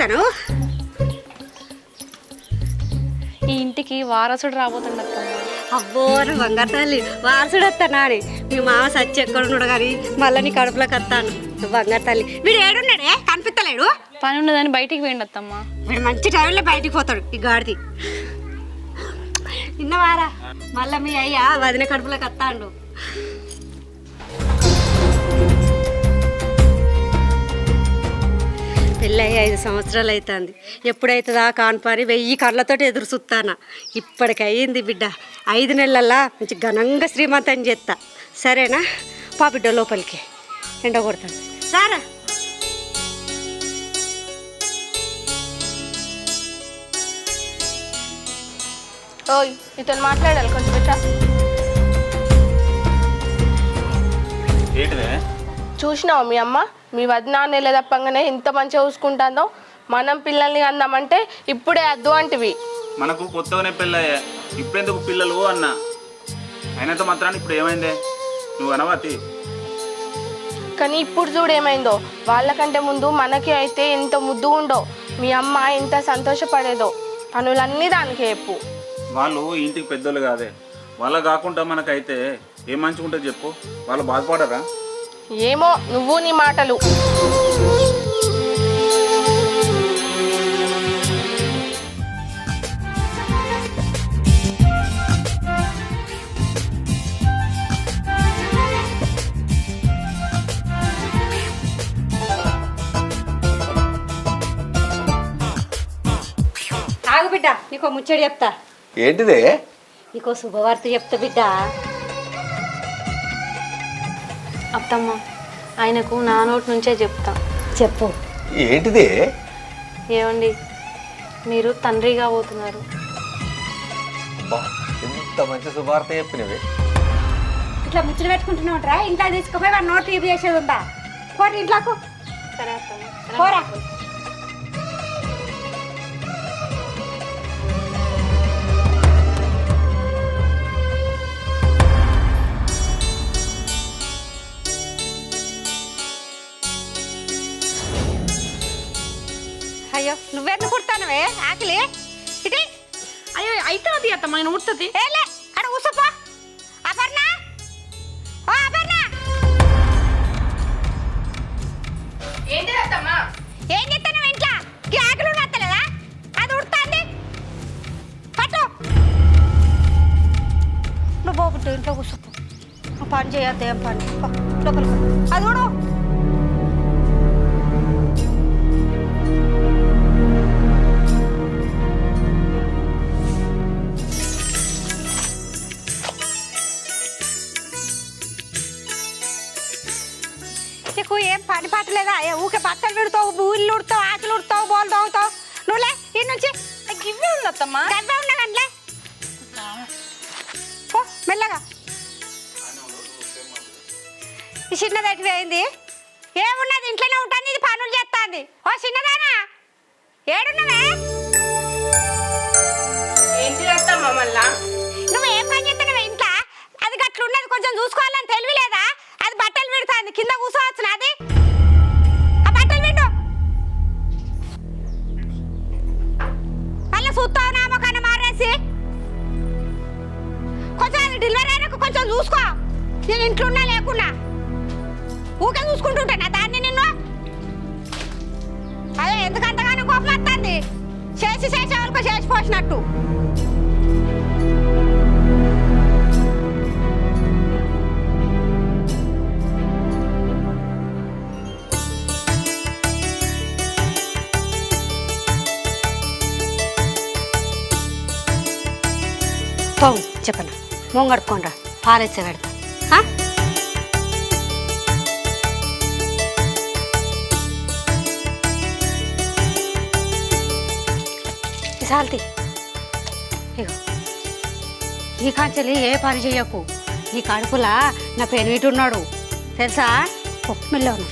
చెప్తాను. ఈ ఇంటికి వారసుడు రాబోతుండ అబ్బో నా బంగారు తల్లి వారసుడు వస్తానా అని మీ మామ సచ్చి ఎక్కడున్నాడు కానీ మళ్ళీ నీ కడుపులోకి వస్తాను. నువ్వు బంగారు తల్లి. వీడు ఏడున్నాడే కనిపిస్తలేడు. పని ఉన్నదని బయటికి పోయిండత్తమ్మా. వీడు మంచి టైంలో బయటికి పోతాడు ఈ గాడిది. నిన్నవారా మళ్ళీ మీ అయ్యా వదిన కడుపులోకి వస్తాడు. పెళ్ళి 5 సంవత్సరాలు అవుతుంది. ఎప్పుడైతుందా కాన్పారి 1000 కళ్ళతో ఎదురు చూస్తానా. ఇప్పటికి అయ్యింది బిడ్డ. 5 నెలల్లో మంచి ఘనంగా శ్రీమంతం చేస్తా. సరేనా? పా బిడ్డ లోపలికి ఎండ కొడతాను. సారా ఓయ్ ఇతను మాట్లాడాలి కొంచెం పెట్టా. చూసినావు మీ అమ్మ మీ వదిన నెల తప్పగానే ఇంత మంచిగా చూసుకుంటుందో. మనం పిల్లల్ని అందామంటే ఇప్పుడే అద్దు అంటివి. మనకు కొత్తగానే పెళ్ళయ్యా, ఇప్పుడెందుకు పిల్లలు అన్న. అయినంత మాత్రాన్ని ఇప్పుడు ఏమైందే నువ్వు అనవతి. కానీ ఇప్పుడు చూడు ఏమైందో. వాళ్ళకంటే ముందు మనకి అయితే ఎంత ముద్దు ఉండో. మీ అమ్మ ఎంత సంతోషపడేదో. పనులన్నీ దానికి చెప్పు. వాళ్ళు ఇంటికి పెద్దోళ్ళు కాదే. వాళ్ళ కాకుండా మనకైతే ఏం మంచిగుంటుంది చెప్పు. వాళ్ళు బాధపడరా? ఏమో నువ్వు నీ మాటలు. ఆగు బిడ్డ, నీకో ముచ్చడి చెప్తా. ఏంటిదే? నీకో శుభవార్త చెప్తా బిడ్డ. అత్తమ్మ ఆయనకు నా నోటి నుంచే చెప్తా. చెప్పు. ఏంటిదే? ఏమండి మీరు తండ్రిగా పోతున్నారు. ఎంత మంచి శుభార్త చెప్పినవి. ఇట్లా ముచ్చట పెట్టుకుంటున్నావుట్రా. ఇంట్లో తీసుకుపోయి వాడు నోట్ టీవీ చేసేది ఉందా? పోటీ ఇంట్లోకు. సరే అత్తమ్మ. పోరా. అయ్యో నువ్వెందుకు కుడతానవే ఆకలి ఇటీ. అయ్యో అయితే అది అత్తమ్మ నేను ఉడుతుంది. ఏలే అక్కడ కూసోపో. అపర్ణ, ఓ అపర్ణ. ఏంటి అత్తమ్మ? ఏం చేస్తాను ఇంట్లో? ఈ ఆకలి నత్తలేదా? అది ఉడుతుంది. పట్టు నువ్వు పోబుట్టు ఇంట్లో కూర్చోపో. పని చేయొద్దు. ఏం పని లోపలికి అది కూడా. నీకు ఏం పని పట్టలేదా? ఊకే బట్టలు విడతావు, ఊళ్ళు ఉడతావు, ఆకులు ఉడతావు, బోలు తోగుతావు. నువ్వులే ఈ నుంచి గివ్వే ఉంది అత్తమ్మ. గడ్డ ఉన్నా కంటే పో మెల్లగా. ఈ చిన్నది ఎటు పోయింది? ఏమున్నది ఇంట్లోనే ఉంటుంది. ఇది పనులు చేస్తుంది. ఓ చిన్నదానా ఏడున్నవే? ఏంటి అత్తమ్మ మళ్ళా? నువ్వు ఏం పని చేస్తున్నావే ఇంట్లో? అది గట్లున్నది కొంచెం చూసుకోవాలని తెలివి లేదా? అది బట్టలు విడుతుంది. కింద కూర్చోవచ్చు. అది ఆ బట్టలు విండు. మళ్ళీ చూస్తావు నా మొక్కన మారేసి. కొంచెం అది డెలివరీ అయినాక కొంచెం చూసుకో. నేను ఇంట్లో ఉన్నా లేకున్నా ఊకే చూసుకుంటుంటానా దాన్ని నిన్ను? అదే ఎందుకంతగానో కోపం వస్తుంది. చేసే వాళ్ళకు చేసిపోసినట్టు. చెప్పను మొంగడుకోండ్రా పాలేచ్చ పెడతా. సాల్తీ ఇగో ఈ కాంచెలి ఏ పని చేయకు. నీ కడుపులా నా పెనివిటున్నాడు తెలుసా? మెల్లగా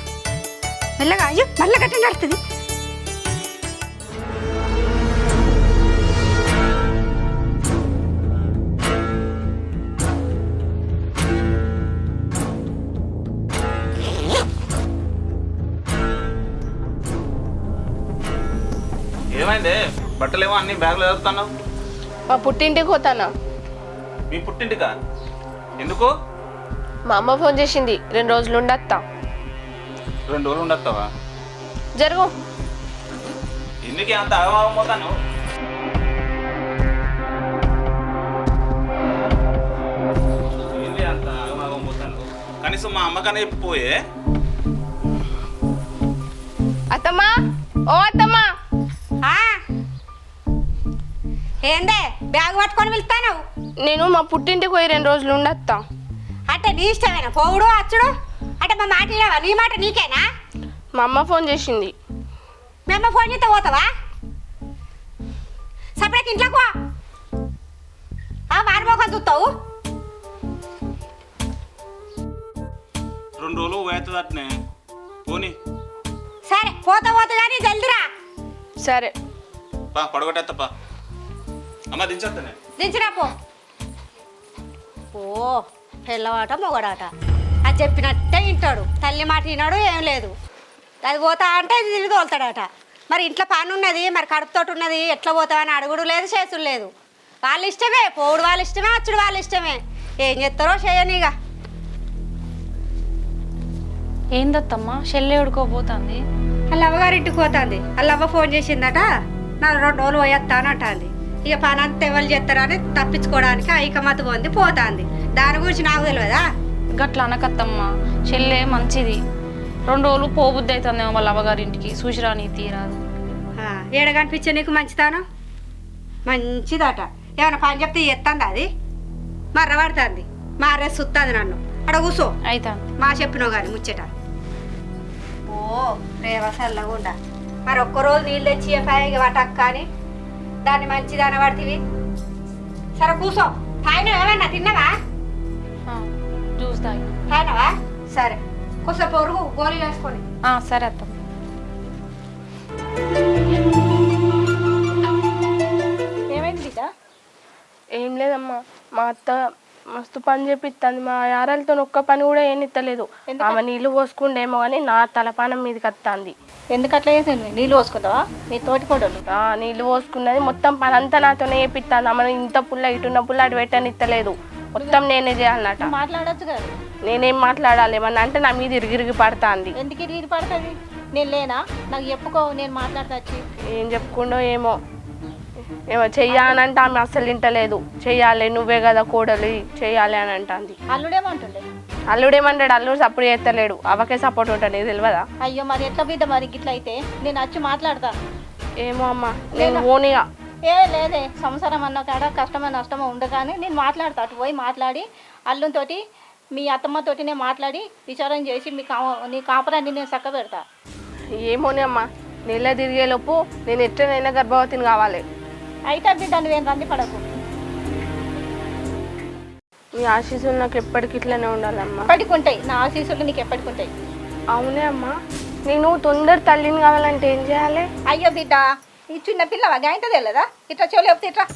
మెల్లగా. అయ్యో మళ్ళీ గట్టి నడుతుంది. బట్టలేమో అన్ని బ్యాగ్లో చదువుతున్నావు. మా పుట్టింటికి పోతానా. మీ పుట్టింటికా? ఎందుకు? మా అమ్మ ఫోన్ చేసింది, 2 రోజులు ఉండత్తా. 2 రోజులు ఉండొస్తావా? జరుగు. ఎందుకే అంత ఆగమాగం పోతాను? ఏంది అంత ఆగమాగం పోతాను? కనీసం మా అమ్మకనే చెప్పిపోయే. అత్తమ్మా, ఓ అత్తమ్మా. ఆ? ఏందే బ్యాగ్ పట్టుకొని వెళ్తాను? నేను మా పుట్టింటికి పోయి 2 రోజులు ఉండత్తా. అంటే నీ ఇష్టమేనా పోవుడు అచ్చుడు? అంటే మా మాట వినవా? నీ మాట నీకేనా? మా అమ్మ ఫోన్ చేసింది. మీ అమ్మ ఫోన్ చేస్తే పోతావా? సపరేట్ ఇంట్లోకి పో. మారిపోక చూస్తావు. 2 రోజులు పోతుంది అట్నే పోనీ. సరే పోతా కానీ జల్దిరా. సరే పా పడగొట్టేత్తపా. అమ్మ దించేస్తానే. దించిరా పో. ఓ పిల్లవాట మొగడాట అది చెప్పినట్టే వింటాడు. తల్లి మాట వినాడు ఏం లేదు. అది పోతా అంటే ఇది తిరిగి తోలుతాడట. మరి ఇంట్లో పని ఉన్నది, మరి కడుపుతోటి ఉన్నది, ఎట్లా పోతావని అడుగుడు లేదు, చేసుడు లేదు. వాళ్ళ ఇష్టమే, పోవుడు వాళ్ళ ఇష్టమే, అచ్చుడు వాళ్ళ ఇష్టమే. ఏం చేస్తారో చేయనిగా. ఏందత్తమ్మా చెల్లె ఉడుకోపోతుంది? వాళ్ళ అవ్వగారింటికి పోతుంది. వాళ్ళ అవ్వ ఫోన్ చేసిందట, నా 2 రోజులు పోయేస్తానంటుంది. ఇక పని అంతా ఎవరు చేస్తారని తప్పించుకోవడానికి ఐకమత పొంది పోతుంది. దాని గురించి నాకు తెలియదా? గట్ల అనకత్తమ్మా, చెల్లె మంచిది. 2 రోజులు పోబుద్ది అవుతుందేమో వాళ్ళ అవ్వగారింటికి. చూసిరాని తీరాదు. ఏడ కనిపించే నీకు మంచిదాను మంచిదట. ఏమైనా పని చెప్తే ఎత్తంది అది మర్రపడుతుంది. మారే సుత్తుంది నన్ను. అక్కడ కూర్చో అయితే మా చెప్పినావు కానీ ముచ్చట. ఓ రేవ చల్లగుండా. మరి ఒక్కరోజు నీళ్ళు తెచ్చి పైకి పట్టక్క అని దాన్ని మంచిది అనబడుతుంది. సరే కూర్చో. తాయినా ఏమన్నా తిన్నావా? జ్యూస్ తాగి. తాయినావా? సరే కొంచెం పొరుగు గోళీలు వేసుకొని. సరే అత్తమ్మ. ఏమైంది బిడ్డ? ఏం లేదమ్మా, మా అత్త మస్తు పని చేపిస్తుంది. మా యారాలతో ఒక్క పని కూడా ఏం ఇత్తలేదు. ఆమె నీళ్ళు పోసుకుండేమో కానీ నా తలపానం మీదకి వస్తుంది. ఎందుకు అట్లా చేసింది? నీళ్ళు పోసుకుంటావా? మీ తోటి కోడలు నీళ్ళు పోసుకున్నది మొత్తం పని అంతా నాతోనే చేపిస్తుంది. ఆమె ఇంత పుల్ల ఇటున్న పుల్ల అటు పెట్టని ఇత్తలేదు. మొత్తం నేనే చేయాలన్నట. మాట్లాడచ్చు కదా. నేనేం మాట్లాడాలి? ఏమన్నా అంటే నా మీద ఇరిగిరిగి పడుతుంది. ఎందుకు ఇరిగి పడుతుంది? నేను లేనా? నాకు చెప్పుకో, నేను మాట్లాడతా వచ్చి. ఏం చెప్పుకుండో ఏమో చెయ్యాలంటే ఆమె అస్సలు వింటలేదు. చెయ్యాలి, నువ్వే కదా కోడలి, చెయ్యాలి అని అంటుంది. అల్లుడేమంటుండే? అల్లుడేమంటాడు? అల్లుడు సపోర్ట్ చేస్తలేడు. అవకే సపోర్ట్ ఉంటుంది, నీకు తెలియదా? అయ్యో మరి ఎట్లా బిడ్డ? మరి ఇట్లా అయితే నేను వచ్చి మాట్లాడతా. ఏమో అమ్మా, నేను ఓనిగా లేదే. సంసారం అన్న కాడ కష్టమో నష్టమో ఉండదు కానీ నేను మాట్లాడతా. అటు పోయి మాట్లాడి అల్లునితోటి మీ అత్తమ్మతోటి నేను మాట్లాడి విచారం చేసి నీ కాపురాన్ని నేను చక్క పెడతా. ఏమోని అమ్మా, నెల తిరిగేలోపు నేను ఎట్లనైనా గర్భవతిని కావాలి. అయితే బిడ్డ నువ్వేం రంది పడకు. మీ ఆశీస్సులు నాకు ఎప్పటికి ఇట్లనే ఉండాలమ్మా. ఎప్పటికుంటాయి నా ఆశీస్సులు, నీకు ఎప్పటికుంటాయి. అవునే అమ్మా, నేను తొందర తల్లిని కావాలంటే ఏం చేయాలి? అయ్యో బిడ్డ, ఈ చిన్న పిల్లవా గాయంతో తెలియదా? ఇట్లా చెవులేపుతే ఇట్లా.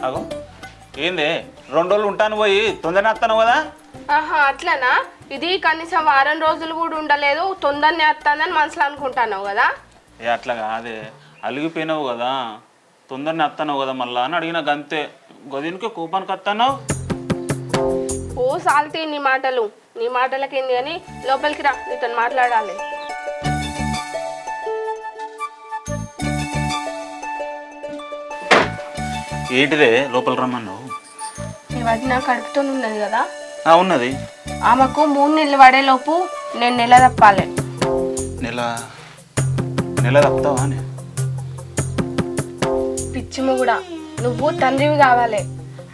అగో ఏంది 2 రోజులు ఉంటాను పోయి తొందరనే వస్తాను కదా? అట్లనా? ఇది కనీసం వారం రోజులు కూడా ఉండలేదు, తొందరనే వస్తుందని మనసులో అనుకుంటున్నావు కదా? అట్లా కాదే, అలిగిపోయినావు కదా, తొందరనే వస్తాను కదా మళ్ళా అని అడిగిన గంతే. గదినికి కోపానికి వస్తాను. ఓ సాల్తీ నీ మాటలు. నీ మాటలకేంది కానీ లోపలికి రా, నీతో మాట్లాడాలి. ఏంటిదే లోపల రమ్మన్నావు? నీ వదిన కడుపుతో ఉన్నది కదా, ఉన్నది. ఆమెకు 3 నెలలు పడేలోపు నేను నెల తప్పాలి. నెల తప్పుతావా? పిచ్చిము కూడా నువ్వు తండ్రివి కావాలి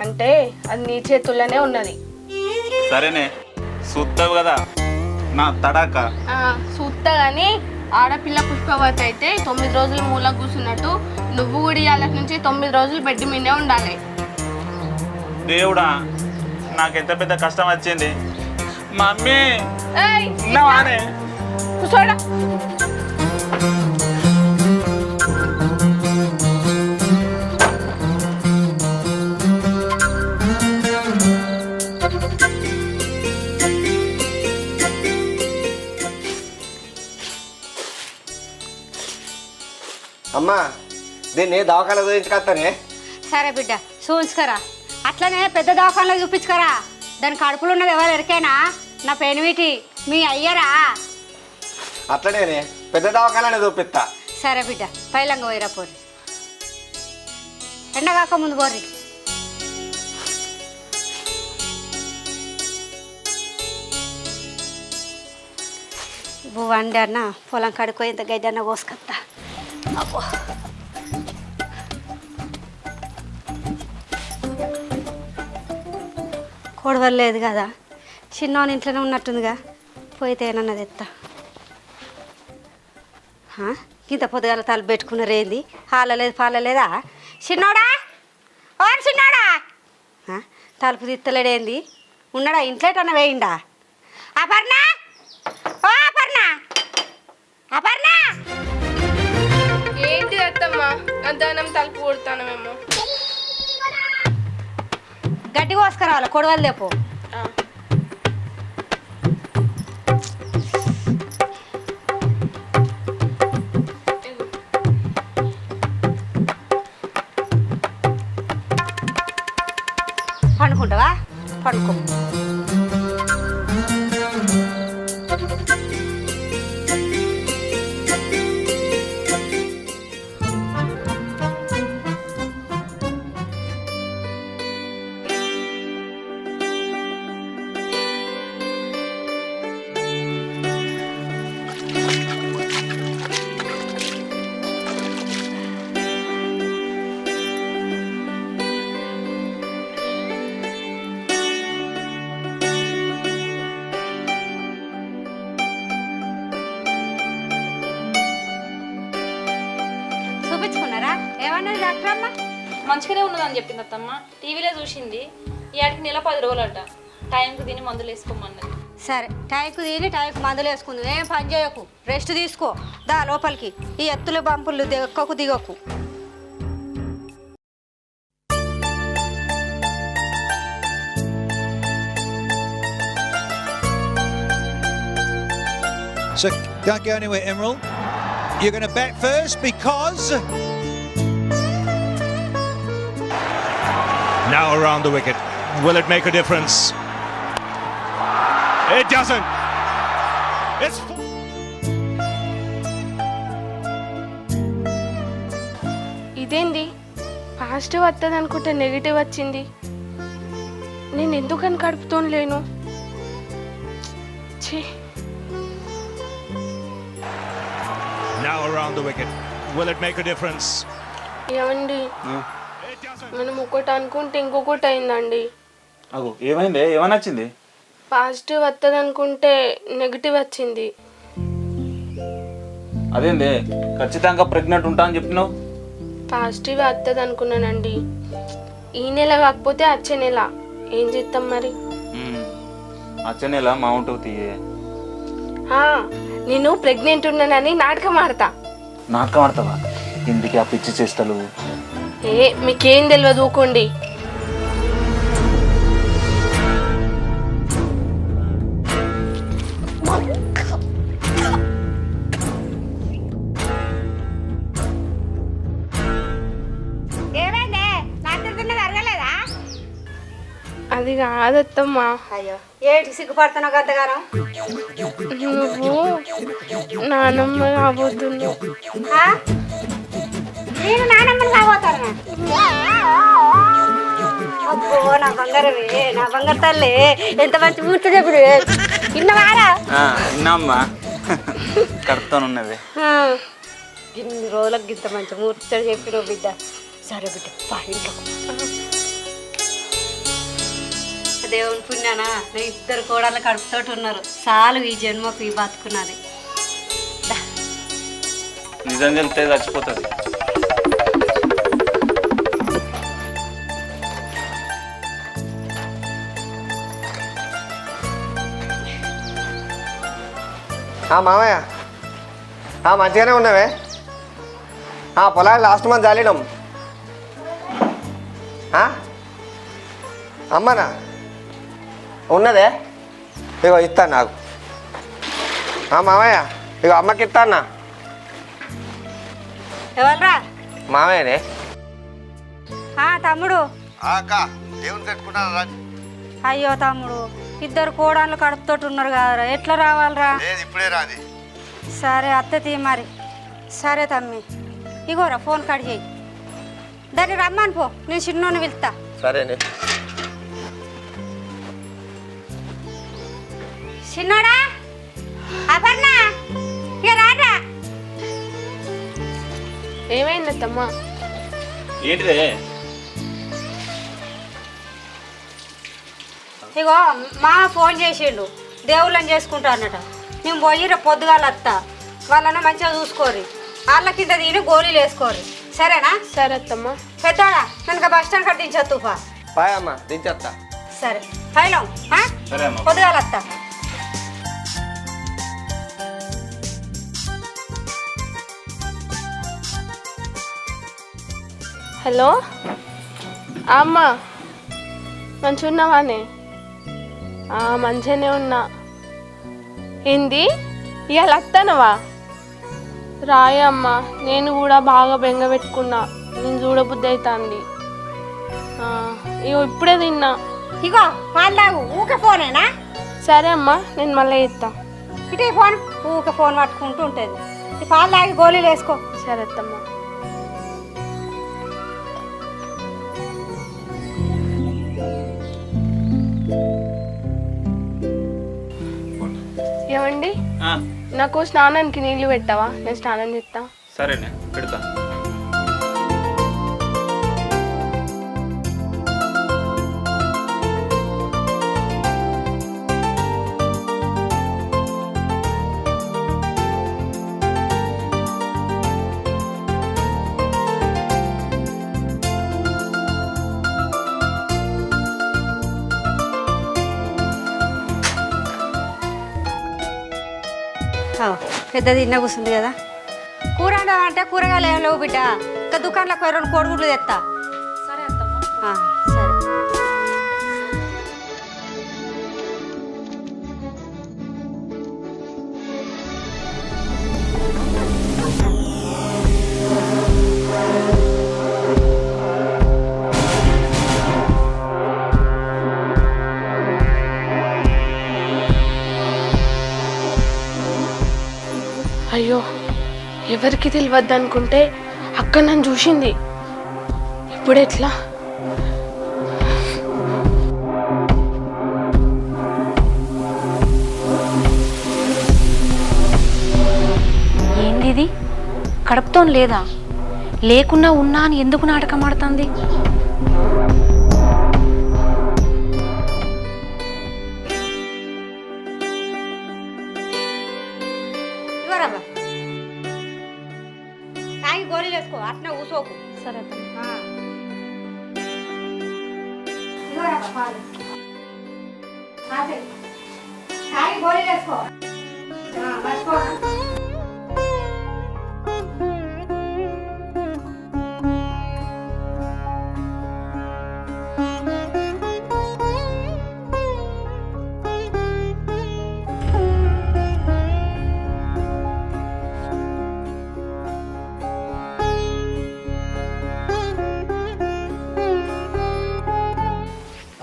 అంటే అది నీ చేతుల్లోనే ఉన్నది. సరేనే, చూస్తావు కదా నా తడాక. చూస్తా కానీ ఆడపిల్ల పుష్పవతి అయితే 9 రోజులు మూల కూర్చున్నట్టు నువ్వు కూడా ఇవాళ నుంచి 9 రోజులు బెడ్ మీదే ఉండాలి. దేవుడా, నాకెంత పెద్ద కష్టం వచ్చింది. మమ్మీ కూర్చోడా. అమ్మ దీన్ని దవాఖాన చూపించుకొస్తానే. సరే బిడ్డ చూపించుకరా. అట్లనే పెద్ద దవాఖానలో చూపించుకరా. దాని కడుపులో ఉన్నది ఎవరు ఎరికైనా నా పెనివిటి మీ అయ్యరా. అట్లనే పెద్ద దవాఖాననే చూపిస్తా. సరే బిడ్డ పైలంగ పోయిరా పోరి. ఎండగాక ముందు పోరి. వండి అన్న పొలం కడుకో ఇంత గడ్డి అన్న కోసుకొస్తా. అబ్బో కొడవలు లేదు కదా, చిన్నోని ఇంట్లోనే ఉన్నట్టుందిగా, పోయితే ఏనన్నది ఎత్తా. ఇంత పొద్దుగాల తలుపు పెట్టుకున్నారేంది? హాలలేదు పాలలేదా? చిన్నోడా ఓ చిన్నోడా, తలుపు తిత్తలేడేంది? ఉన్నాడా ఇంట్లోటన్నా వేయిండా? అపర్ణ ఓ అపర్ణ, అపర్ణ ఏంటి అత్తమ్మా అద్దనం తలుపు కొడతాను మేము. గడ్డి కోసుకురావాలి కొడవలు లేపు. పండుకుంటావా? పండుకో. చూపించుకున్నారా? ఏమన్నది డాక్టర్ అమ్మ? మంచిగానే ఉన్నదని చెప్పింది అత్తమ్మ. టీవీలో చూసింది. ఈ ఆడికి నెల 10 రోజులట. టైంకి తిని మందులు వేసుకోమన్నది. సరే టైంకు తిని టైంకు మందులు వేసుకుంది. ఏం పని చేయకు, రెస్ట్ తీసుకో. దా లోపలికి. ఈ ఎత్తులు బంపులు ఎక్కకు దిగకు. So don't go anywhere, Emerald. You're going to bat first because... Now around the wicket. Will it make a difference? It doesn't. It's... ఇదేంది పాజిటివ్ వస్తుంది అనుకుంటే నెగిటివ్ వచ్చింది. నేను ఎందుకని కడుపుతో లేను? ఛీ. Now around the wicket. Will it make a difference? ఏమండి మనం ఒకటి అనుకుంటే ఇంకొకటి అయిందండి. అగో ఏమైంది? ఏమని వచ్చింది? పాజిటివ్ వస్తుంది అనుకుంటే నెగిటివ్ వచ్చింది. అదేంది ఖచ్చితంగా ప్రెగ్నెంట్ ఉంటా అని చెప్పినావు? పాజిటివ్ వస్తుంది అనుకున్నానండి. ఈ నెల కాకపోతే వచ్చే నెల ఏం చేస్తాం మరి? వచ్చే నెల మౌంట్ అవుతాయి. నేను ప్రెగ్నెంట్ ఉన్నానని నాటకం ఆడతా. నాటకం ఆడతావా? ఇందుకే ఆ పిచ్చి చేస్తలు. మీకేం తెలియదు ఊకోండి. అది కాదత్తమ్మా. అయ్యో ఏంటి సిగ్గుపడుతున్నావు గంతగానం? నువ్వు నానమ్మ కాబోతున్నావు. నేను నానమ్మని కాబోతాను. అబ్బో నా బంగారమే, నా బంగారు తల్లి, ఎంత మంచి ముచ్చట చెప్పుడు. విన్నవారా? విన్నామ్మా, కడుపుతోనున్నది. ఇన్ని రోజులకు ఇంత మంచి ముచ్చట చెప్పినావు బిడ్డ. సరే బిడ్డ పా ఇంట్లోకి. దేవుని పుణ్యానా నా ఇద్దరు కోడళ్ళు కడుపుతోటి ఉన్నారు. చాలు ఈ జన్మకు ఈ బతుకున్నది. నిజం తెలితే చచ్చిపోతుంది. మామయ్య మంచిగానే ఉన్నావే. పొలాలు లాస్ట్ మంత్ జాలినాం. అమ్మనా ఉన్నదే? ఇగో ఇస్తాను నాకు. మామయ్య ఇగో అమ్మకి ఇస్తానా. ఎవర్రా? మామయ్యనే. తమ్ముడు. అక్క దేవుని పెట్టుకున్నాను రా. అయ్యో తమ్ముడు, ఇద్దరు కోడళ్ళు కడుపుతోటి ఉన్నారు కదరా, ఎట్లా రావాలరా? లేదు ఇప్పుడే రాది. సరే అత్త తీ మరి. సరే తమ్మి, ఇగోరా ఫోన్ కట్ చేయి. దాన్ని రమ్మని పో, నేను చిన్నోని పిలుస్తా. సరేనే. చిన్నోడా, అపర్ణ, ఇక రారా. ఏమైంది అత్తమ్మ? ఏంటిదే? ఇగో మా ఫోన్ చేసిండు, దేవుళ్ళని చేసుకుంటా అన్నట. మేము పోయి రేపు పొద్దుగాల వస్తా, వాళ్ళని మంచిగా చూసుకోరు, వాళ్ళ కింద తిని గోళీలు వేసుకోరు. సరేనా? సరే అత్తమ్మ. పెద్దోడా, నన్ను బస్ స్టాండ్ కట్టి దించొద్దుపా. బాయ్ అమ్మ, దించేస్తా. సరే పైలం సరే అమ్మ. పొద్దుగాల వస్తా. హలో అమ్మ, మంచిగా ఉన్నావానే? మంచిగానే ఉన్నా. ఏంది ఇవాళ వస్తానవా? రాయమ్మ, నేను కూడా బాగా బెంగ పెట్టుకున్నా, నేను చూడబుద్ధి అవుతుంది. ఇగో ఇప్పుడే తిన్నా. ఇగో పాలు తాగు, ఊకే ఫోనేనా? సరే అమ్మ, నేను మళ్ళీ ఇస్తా. ఇటే ఫోన్, ఊకే ఫోన్ పట్టుకుంటూ ఉంటుంది. ఈ పాలు తాగి గోళీలు వేసుకో. సరే అత్తమ్మ. ఏమండి, నాకు స్నానానికి నీళ్లు పెట్టావా? నేను స్నానం చేస్తా. సరేనే, పెడతా. పెద్దది ఇన్న కూర్చుంది కదా. కూర అంటే కూరగాయలు ఏం లేవు బిడ్డ, ఇంకా దుకాణంలో 2 కోడిగుడ్లు తెస్తా. సరే అత్తమ్మ. సరే. అయ్యో, ఎవరికి తెలియద్దు అనుకుంటే అక్క నన్ను చూసింది. ఇప్పుడు ఎట్లా? ఏంది ఇది? కడుపుతో లేదా? లేకున్నా ఉన్నా అని ఎందుకు నాటకం ఆడుతుంది? తాగి గోళీలు వేసుకో, అట్నే ఊసోకు. సరే అత్తమ్మ. తాగి గోళీలు వేసుకో. మర్చిపో.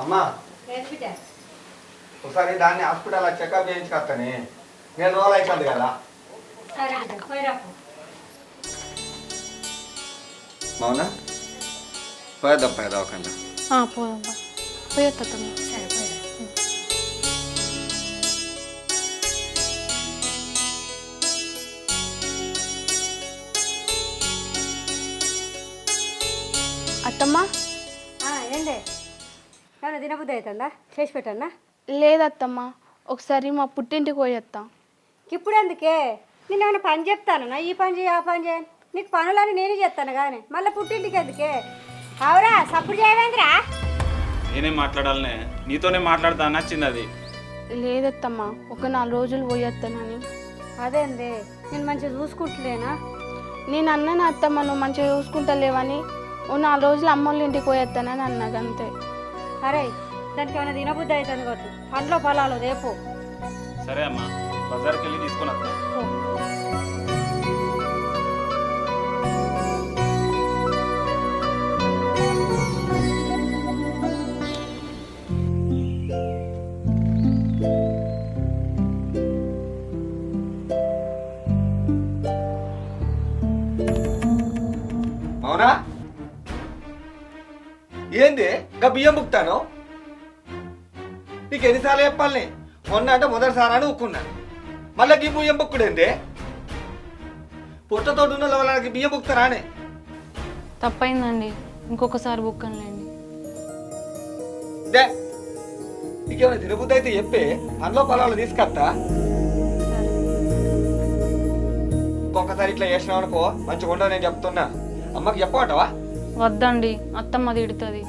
అమ్మా, ఒకసారి దాన్ని హాస్పిటల్ చెకప్ చేయించుకొస్తానే. 2 రోజులు అయిపోయింది కదా. మౌనా, పోయేద్దాం దవాఖాన. పోదా పోయొత్తమ్మ. అత్తమ్మ, ఏంటి ఏమన్నా తినబుద్ధి అవుతుందా? చేసి పెట్టన్నా? లేదత్తమ్మ, ఒకసారి మా పుట్టింటికి పోయేస్తా. ఇప్పుడు ఎందుకే? నేను ఏమైనా పని చెప్తాను, ఈ పని చేయి ఆ పని చేయని. నీకు పనులని నేను చేస్తాను కానీ మళ్ళీ పుట్టింటికి ఎందుకే? అవురా, సప్పుడు చేయవేంద్రా? నేనేం మాట్లాడాలనే, నీతోనే మాట్లాడతా నచ్చింది అది. లేదత్తమ్మ, ఒక 4 రోజులు పోయేస్తానని. అదేంది, నేను మంచిగా చూసుకుంటలేనా? నేను అన్నాను అత్తమ్మ, నువ్వు మంచిగా చూసుకుంటలేవని. ఓ 4 రోజులు అమ్మోళ్ళ ఇంటికి పోయేస్తానని అన్నది అంతే. అరే, దానికి ఏమైనా తినబుద్ధి అవుతుంది కావచ్చు. పండ్లో పొలాలు రేపు. సరే అమ్మా, బజార్కి వెళ్ళి తీసుకొని వస్తా. ఏంది గా బియ్యం బుక్తాను నీకు ఎన్నిసార్లు చెప్పాలి మొన్న అంటే మొదటిసారి అని ఉక్కున్నాను మళ్ళీ ఈ బియ్యం బుక్కుడేంది పుట్టతో ఉన్న వాళ్ళకి బియ్యం బుక్తారా అని తప్పైందండి, ఇంకొకసారి బుక్ అనలేండి. దే నీకేమైనా తిరుగుతుంది అయితే చెప్పి పనిలో పొలాలు తీసుకొస్తా ఇంకొకసారి ఇట్లా చేసినావు అనుకో మంచిగా ఉండవు నేను చెప్తున్నా అమ్మకి చెప్పవటవా వద్దండి, అత్తమ్మ తిడుతుంది.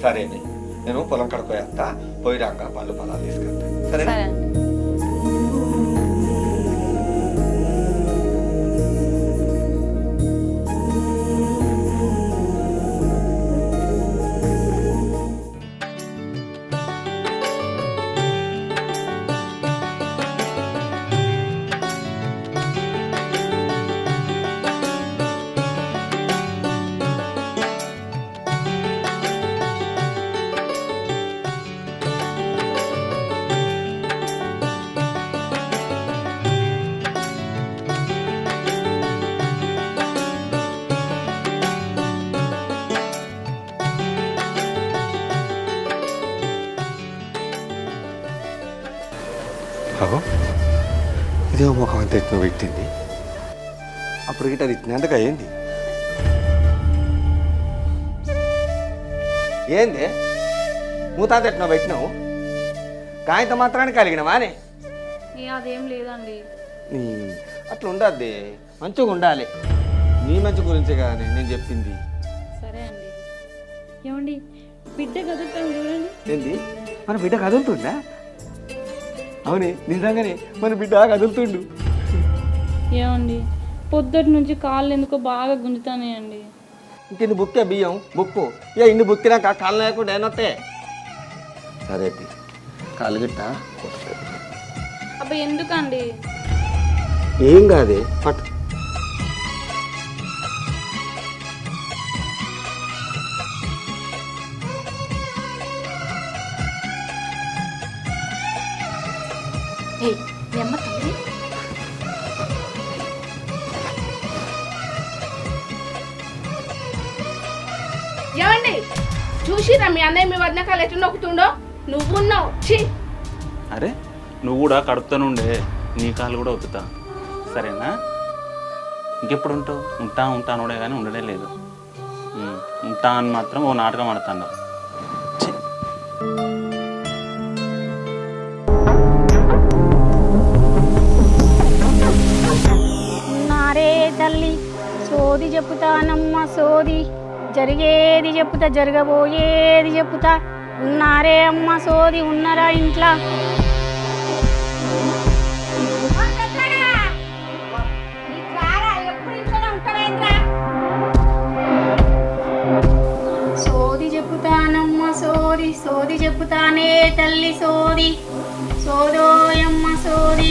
సరే నేను పొలం కడుకోయేస్తా పోయిరాక పళ్ళు పొలాలు తీసుకెళ్తా సరే సరే అండి. ఇదేమో ముఖం అంత ఎత్తున పెట్టింది అప్పుడు గిట్ట అది ఇచ్చినందుకు అయ్యింది ఏంది మూతాంత ఎట్టిన పెట్టినావు కాయంత మాత్రానికి కలిగినవానే అదేం లేదండి. అట్లా ఉండద్ది మంచిగా ఉండాలి నీ మంచి గురించే కానీ నేను చెప్పింది సరే అండి. ఏమండి బిడ్డ కదులుతాను చూడండి. ఏంది మన బిడ్డ కదులుతుందా అవునే నిజంగానే మన బిడ్డ కదులుతుండు ఏమండి పొద్దుటి నుంచి కాళ్ళు ఎందుకో బాగా గుంజుతానేయండి. ఇంకెన్ని బుక్కే బియ్యం బుక్కు ఇక ఇన్ని బుక్కినాక కాళ్ళు లేకుండా ఏనొత్తే సరే కాళ్ళు గిట్ట అబ్బా ఎందుకండి? ఏం కాదే పట్టు ఏమండి చూసిరా మీ అన్నయ్య మీ వద్దనకాలు ఎట్లా నొక్కుతుండో నువ్వున్నావు ఛీ అరే నువ్వు కూడా కడుపుతానుండే నీ కాళ్ళు కూడా ఒత్తుతా సరేనా ఇంకెప్పుడు ఉంటావు ఉంటానుడే కానీ ఉండడే లేదు ఉంటా అని మాత్రం ఓ నాటకం ఆడుతాను నారే తల్లి సోది చెప్పుతానమ్మ సోది జరిగేది చెప్పుతా జరగబోయేది చెప్పుతా ఉన్నారే అమ్మ సోది ఉన్నరా ఇంట్లో సోది చెప్పుతానమ్మ సోది సోది చెప్పుతానే తల్లి సోది సోదోయమ్మ సోది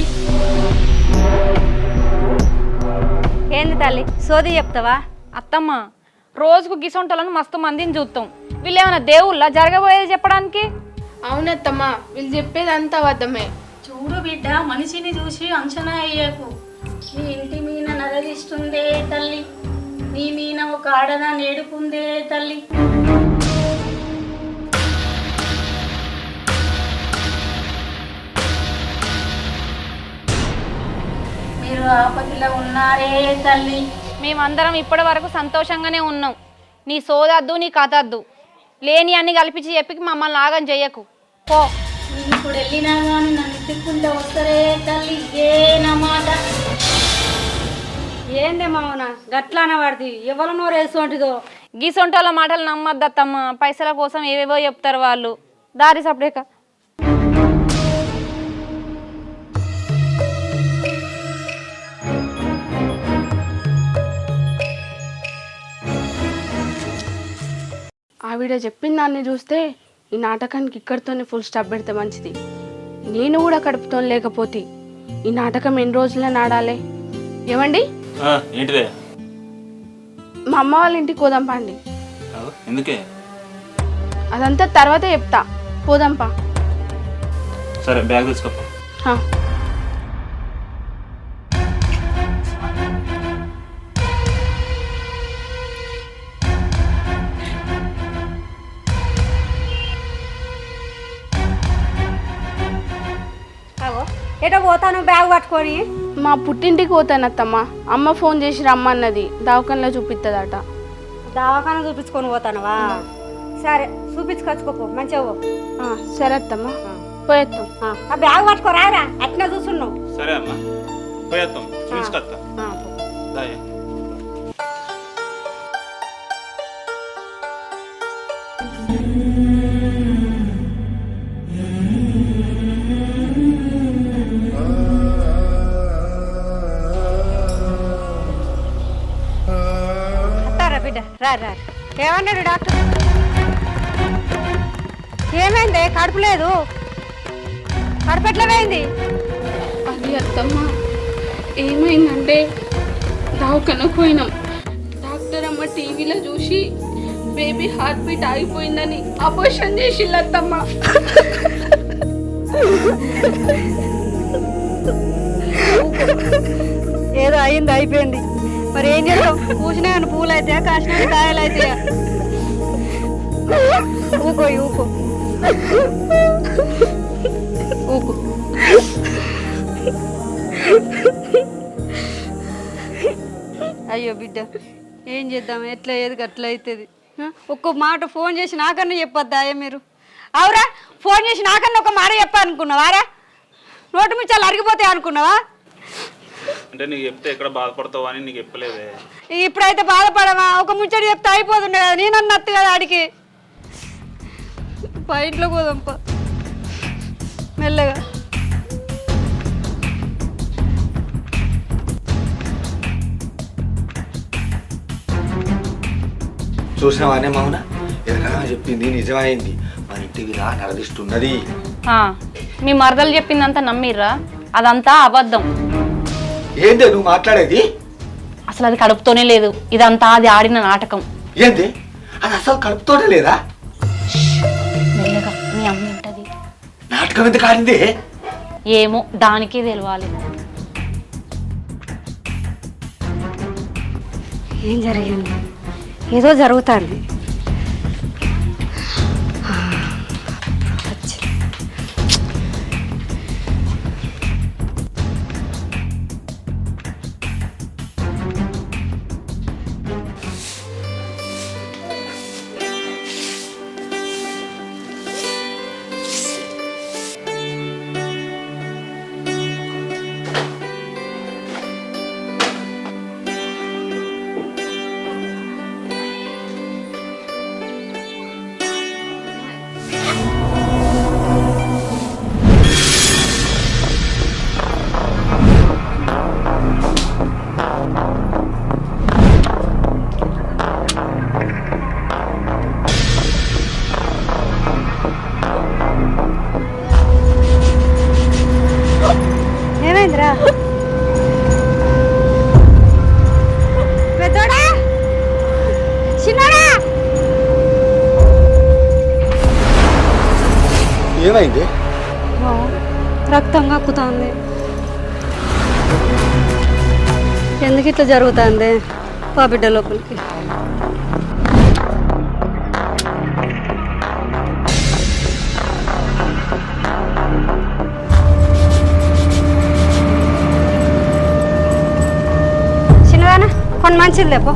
ఏంది తల్లి సోది చెప్తావా? అత్తమ్మ రోజుకు గిసొంటలను మస్తు మందిని చూస్తాం, వీళ్ళు ఏమైనా దేవుళ్ళ జరగబోయేది చెప్పడానికి? అవునత్తమ్మ వీళ్ళు చెప్పేది అంతా అబద్ధమే. చూడు బిడ్డ మనిషిని చూసి అంచనా అయ్యకు నీ ఇంటి మీన నరదిస్తుందే తల్లి నీ మీన ఒక ఆడదా నేడుకుందే తల్లి మీరు ఆపదలో ఉన్నారే తల్లి మేమందరం ఇప్పటి వరకు సంతోషంగానే ఉన్నాం. నీ సోదద్దు నీ కథద్దు, లేని అన్ని కల్పించి చెప్పి మమ్మల్ని ఆగం చెయ్యకు పో. నేను ఇప్పుడు వెళ్ళినా కానీ నన్ను తిక్కుంటూ వస్తారే తల్లి ఏ నా మాట ఏందే మామన గట్లాన వాడిది ఎవరు నోరు వేసుకుంటుందో. గీసొంటోళ్ళ మాటలు నమ్మద్దత్తమ్మ, పైసల కోసం ఏవేవో చెప్తారు వాళ్ళు. దారి సపడేక ఆవిడ చెప్పిన దాన్ని చూస్తే ఈ నాటకానికి ఇక్కడితోనే ఫుల్ స్టాప్ పెడితే మంచిది. నేను కూడా కడుపుతో లేకపోతే ఈ నాటకం ఎన్ని రోజులని ఆడాలి? ఏమండి ఏంటిదే మా అమ్మ వాళ్ళ ఇంటికి పోదాంపా అండి. ఎందుకే? అదంతా తర్వాత చెప్తా, పోదాంపా. సరే బ్యాగ్ తీసుకోపో. ఎటో పోతాను బ్యాగ్ పట్టుకొని. మా పుట్టింటికి పోతాను అత్తమ్మ. అమ్మ ఫోన్ చేసి రమ్మన్నది, దవాఖానలో చూపిస్తుందట. దవాఖాన చూపించుకొని పోతానవా? సరే చూపించుకొచ్చుకోపో, మంచిగా పో. సరే అత్తమ్మ, పోయేస్తాం. ఆ బ్యాగ్ పట్టుకోరారా, అట్లా చూస్తున్నావు. సరే అమ్మా, పోయేద్దాం, చూసుకొస్తా. దాయే. బిడ్డ రా రా. ఏమన్నాడు డాక్టర్? ఏమైంది? కడుపు లేదు, కడుపు ఎట్లా పోయింది? అది అత్తమ్మ, ఏమైందంటే దవాఖానకు పోయినాం. డాక్టర్ అమ్మ టీవీలో చూసి బేబీ హార్ట్ బీట్ ఆగిపోయిందని ఆపరేషన్ చేసిల్లు అత్తమ్మ. ఏదో అయింది, అయిపోయింది. మరి ఏం చేస్తాం? పూసినా కానీ పూలు అయితే, కాసిన కాయలు అయితే. ఊకో ఊకో ఊకో. అయ్యో బిడ్డ, ఏం చేద్దాం? ఎట్లా ఏది అట్లా అవుతుంది. ఒక్క మాట ఫోన్ చేసి నాకన్నా చెప్పొద్దా మీరు? అవురా, ఫోన్ చేసి నాకన్నా ఒక మాట చెప్పాలనుకున్నావారా? నోటి ముచ్చాలు అరిగిపోతాయి అనుకున్నావా? అంటే నీకు చెప్తే ఎక్కడ బాధపడతావు అని నీకు చెప్పలేదే. ఇప్పుడైతే బాధపడమా? ఒక ముచ్చడి చెప్తే అయిపోతుండే కదా. నేనన్న నత్తు కదా ఆడికి. పా ఇంట్లో పోదాంపా మెల్లగా. చూసినావానే మౌన, ఎరకగా చెప్పింది నిజమైంది. మన ఇంటికి రా, నరదిస్తున్నది. మీ మరదలు చెప్పిందంతా నమ్మిర్రా? అదంతా అబద్ధం. ఏంది నువ్వు మాట్లాడేది? అసలు అది కడుపుతోనే లేదు, ఇదంతా అది ఆడిన నాటకం. ఏంది అది? అసలు కడుపుతోనే లేదా? మెల్లగా, మీ అమ్మ ఉంటది. నాటకం ఎందుకు ఆడింది? ఏమో దానికి తెలవాలి. ఏం జరిగింది? ఏదో జరుగుతుంది. ఏమైందిరా? పెద్దోడా, చిన్నోడా, ఏమైంది? రక్తం కక్కుతుంది. ఎందుకు ఇట్లా జరుగుతుంది? పా బిడ్డ లోపలికి. చిన్నదానా, కొన్ని మంచిది లేపో.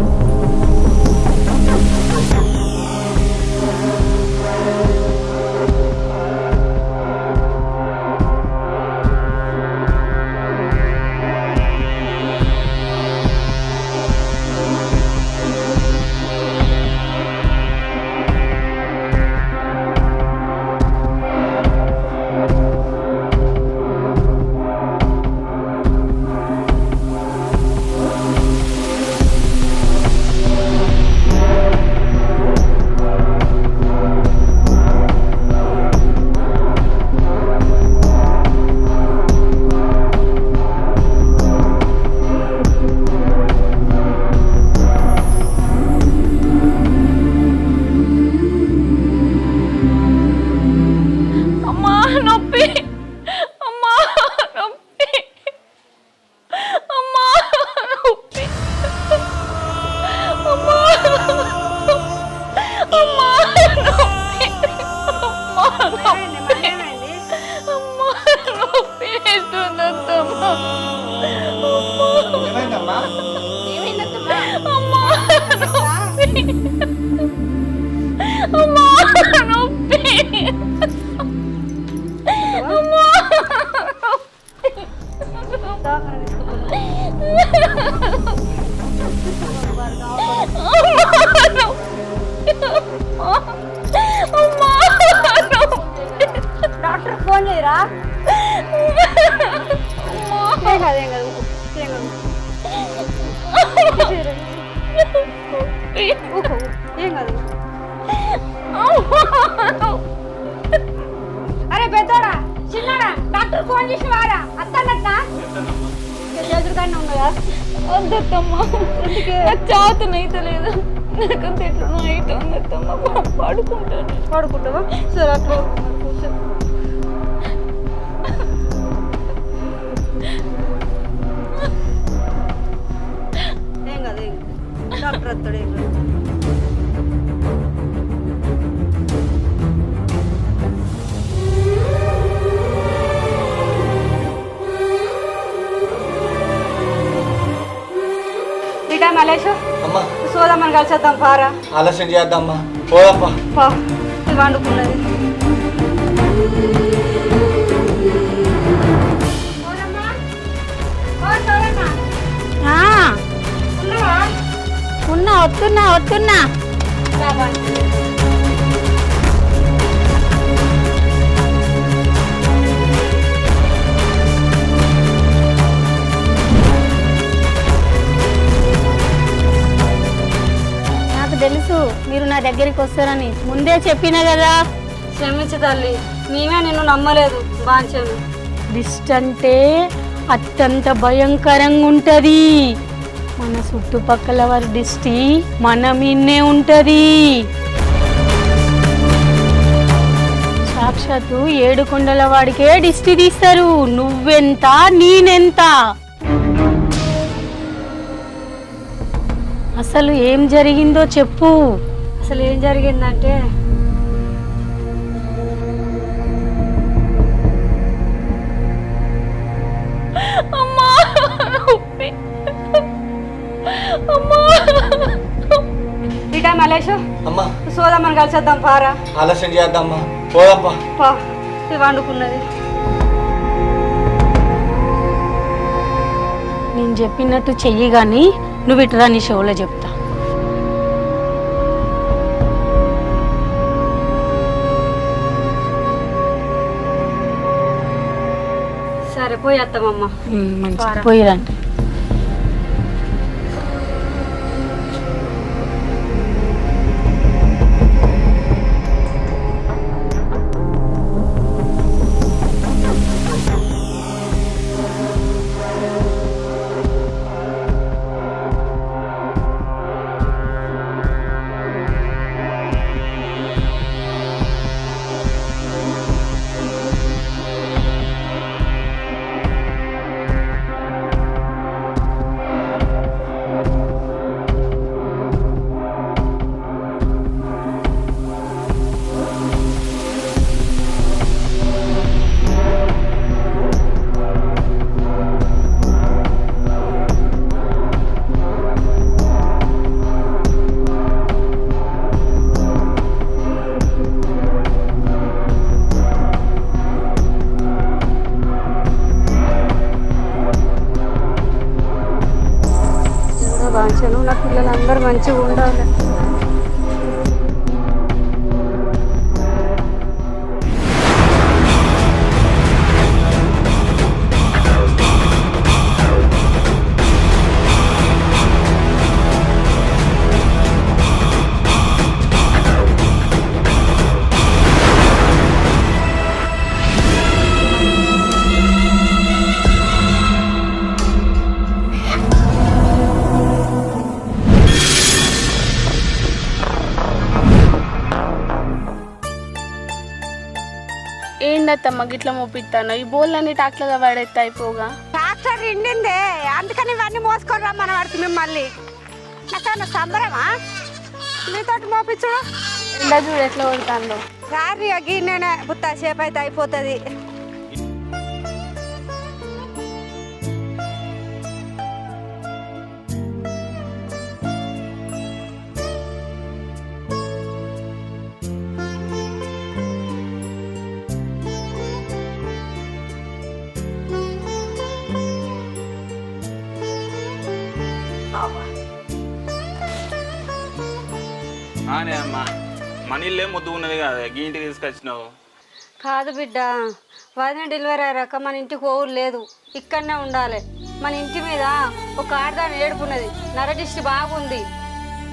కాదు ఏం కాదు ఏం కాదు. అరే పెద్దోడా చిన్నడా డాక్టర్ ఫోన్ చేసి వారా అత్తన్నట్నా ఎదురుగానే ఉన్నదా? వద్దమ్మా చావుతున్న అయితే లేదు నాకంత ఎట్లా అయితే ఉందమ్మా పడుకుంటాను. పడుకుంటావా? సరే అట్లా కూర్చో. ఏం కాదు ఏం కాదు డాక్టర్ వస్తాడు ఏం కాదు. ఇటా మలేషు అమ్మా సోదమ్మని కలిసేద్దాం పారా. ఆలస్యం చేద్దామ్మా పోదప్పా. పా ఇది వండుకున్నది. ఉన్నా వస్తున్నా నాకు తెలుసు మీరు నా దగ్గరికి వస్తారని ముందే చెప్పినా కదా. క్షమించు తల్లి, మేమే నిన్ను నమ్మలేదు. బాంచాను. దిష్టి అంటే అత్యంత భయంకరంగా ఉంటది. మన చుట్టుపక్కల వారి దిష్టి మన మీన్నే ఉంటది. సాక్షాత్తు 7 కొండల వాడికే దిష్టి తీస్తారు. నువ్వెంత నేనెంత. అసలు ఏం జరిగిందో చెప్పు. అసలు ఏం జరిగిందంటే అమ్మా అమ్మా ఇటా మలేషు అమ్మా సోదమ్మని కలిసేద్దాం పారా. ఆలస్యం చేద్దామ్మా పోదప్పా. పా ఇది వండుకున్నది. నేను చెప్పినట్టు చెయ్యి గాని నువ్వు ఇటురా, నీ షోలో చెప్తా. సరే పోయి వస్తామమ్మా. మంచి పోయిరండి. బాంచాను. నా పిల్లలందరూ మంచిగా ఉండాలి. ఏందత్తమ్మ గిట్ల మోపిస్తాను? ఈ బోళ్ళన్నీ టాక్లగా పడేస్తే అయిపోగా. ట్రాక్టర్ నిండిందే, అందుకని ఇవన్నీ మోసుకొని రమ్మని వాడికి మిమ్మల్ని. నాకన్నా సంబరమా మీతో మోపించుడు? ఎండ చూడు ఎట్లా కొడుతుందో. రారి గిన్నెనే బుత్తా సేపు అయితే అయిపోతుంది. అమ్మా మన ఇల్లే ముద్దు ఉన్నది కదా, గీ ఇంటికి తీసుకొచ్చినావు. కాదు బిడ్డ, వదిన డెలివరీ అయ్యాక మన ఇంటికి పోవు లేదు, ఇక్కడనే ఉండాలి. మన ఇంటి మీద ఒక ఆడదాని ఏడుపున్నది, నరదిష్టి బాగుంది.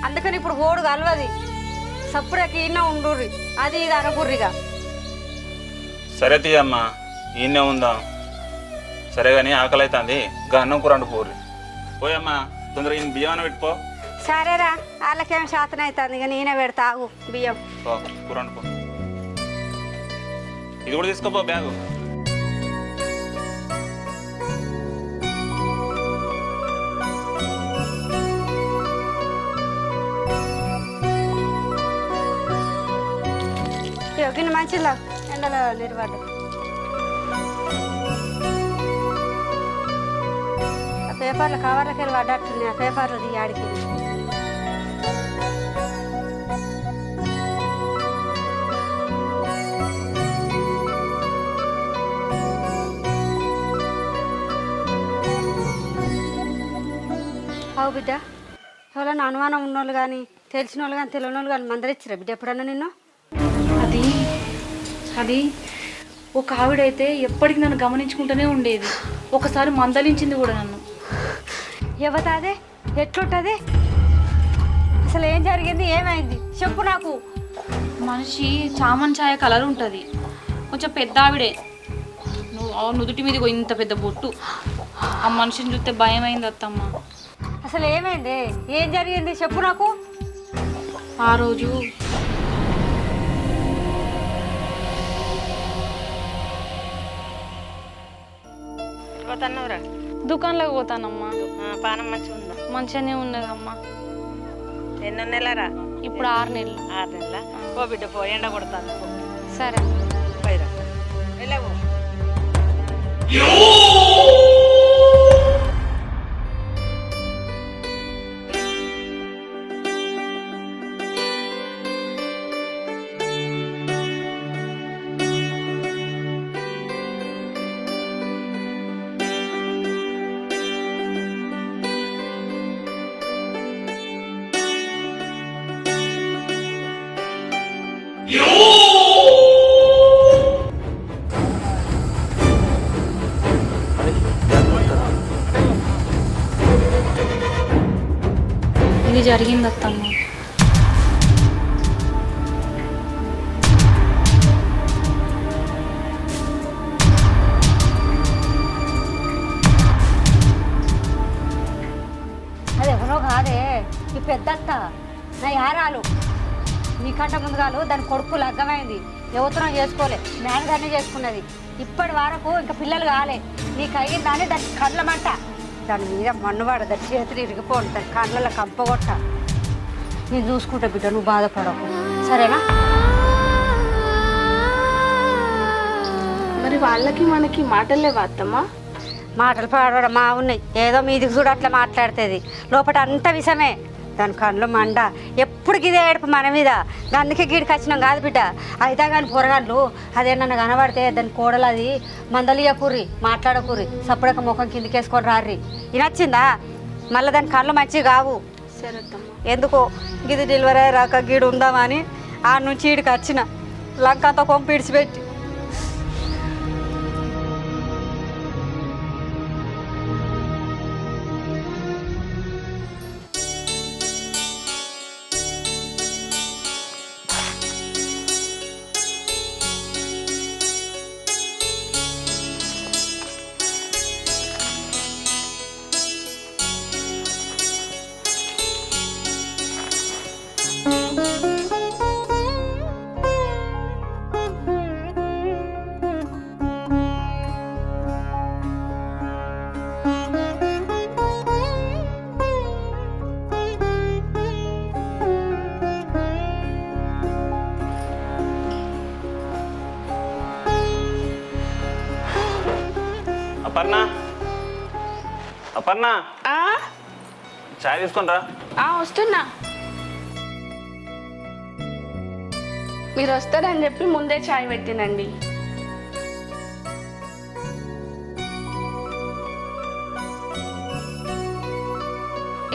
అందుకని ఇప్పుడు ఓడు కలవది. సప్పుడకి ఈయన ఉండుర్రి, అది ఇది అనకుర్రిగా. సరే తీయమ్మా, ఈయనే ఉందాం. సరే కానీ ఆకలి అవుతుంది, ఇంకా అన్నం కూర వండుకోర్రి. పోయమ్మా, తొందరగా ఈయన బియ్యం పెట్టుకో. సరేరా, వాళ్ళకేం శాతం అవుతుంది, ఇక నేనే పెడతా ఆగు బియ్యం. కూర వండుకో. ఇది కూడా తీసుకోపో బ్యాగు. గిన్నె మంచిలా ఎండలో నిర్వాడు. ఆ పేపర్లు కవర్లకి వెళ్ళి పడ్డట్టుంది, ఆ పేపర్లు ఆడికి. అవు బిడ్డ, ఎవరైనా అనుమానం ఉన్నోళ్ళు కానీ తెలిసిన వాళ్ళు కానీ తెలియని వాళ్ళు కానీ మందరిచ్చిరా బిడ్డ ఎప్పుడన్నా నిన్ను? అది ఒక ఆవిడైతే ఎప్పటికి నన్ను గమనించుకుంటూనే ఉండేది. ఒకసారి మందలించింది కూడా నన్ను. ఎవతాదే ఎట్లుంటుంది, అసలు ఏం జరిగింది, ఏమైంది చెప్పు నాకు. మనిషి చామన్ ఛాయ కలర్ ఉంటుంది, కొంచెం పెద్ద ఆవిడే. నుదుటి మీద ఇంత పెద్ద బొట్టు. ఆ మనిషిని చూస్తే భయం అయింది అత్తమ్మ. అసలు ఏమైంది, ఏం జరిగింది చెప్పు నాకు. ఆ రోజు దుకాణంలోకి పోతానమ్మా. పానం మంచిగా ఉందా? మంచిగానే ఉన్నదమ్మా. ఎన్నో నెలరా? ఇప్పుడు 6 నెలలు. 6 నెలల? పో బిడ్డ పో, ఎండ కొడతాను. సరే పోయిరా, వెళ్ళవు. ఇది జరిగింది అత్తమ్మ. అది ఎవరో కాదే, ఈ పెద్దత్త నా యారాలు. నీకంటే ముందుగాలు దాని కొడుకు లగ్గమైంది, ఎవరితో చేసుకోలే, మేనగానే చేసుకున్నది. ఇప్పటి వరకు ఇంకా పిల్లలు కాలే. నీకు అయ్యిందని దాని కళ్ళమంట, దాని మీద మన్నువాడ, దాని చేతులు ఇరిగిపోండి, దాని కళ్ళలో కంపగొట్ట. నేను చూసుకుంటా బిడ్డ, నువ్వు బాధపడకు సరేనా? మరి వాళ్ళకి మనకి మాటలు లేవా అత్తమ్మ? మాటలు పాడడం మా ఉన్నాయి, ఏదో మీదికి చూడ అట్లా మాట్లాడుతుంది, లోపల అంత విషమే. దాని కళ్ళు మండ, ఎప్పుడు గిదే ఏడుపు మన మీద. అందుకే గీడికి వచ్చినాం కాదు బిడ్డ. అయితే కానీ పొరగాళ్ళు అదేమన్నా కనబడితే దాని కోడలు అది మందలియకూర్రి, మాట్లాడకూర్రి, సప్పుడక ముఖం కిందికేసుకొని రార్రి. నచ్చిందా? మళ్ళీ దాని కళ్ళు మంచివి కావు. సరే అత్తమ్మ. ఎందుకో గిది డెలివరీ రాక గీడు ఉందామని ఆ నుంచి ఈడికి వచ్చిన, లంకంతా కొంప ఇడిచిపెట్టి. అపర్ణ, అపర్ణ, చాయ్ తీసుకొని రా. వస్తున్నా. మీరు వస్తారని చెప్పి ముందే చాయ్ పెట్టినండి.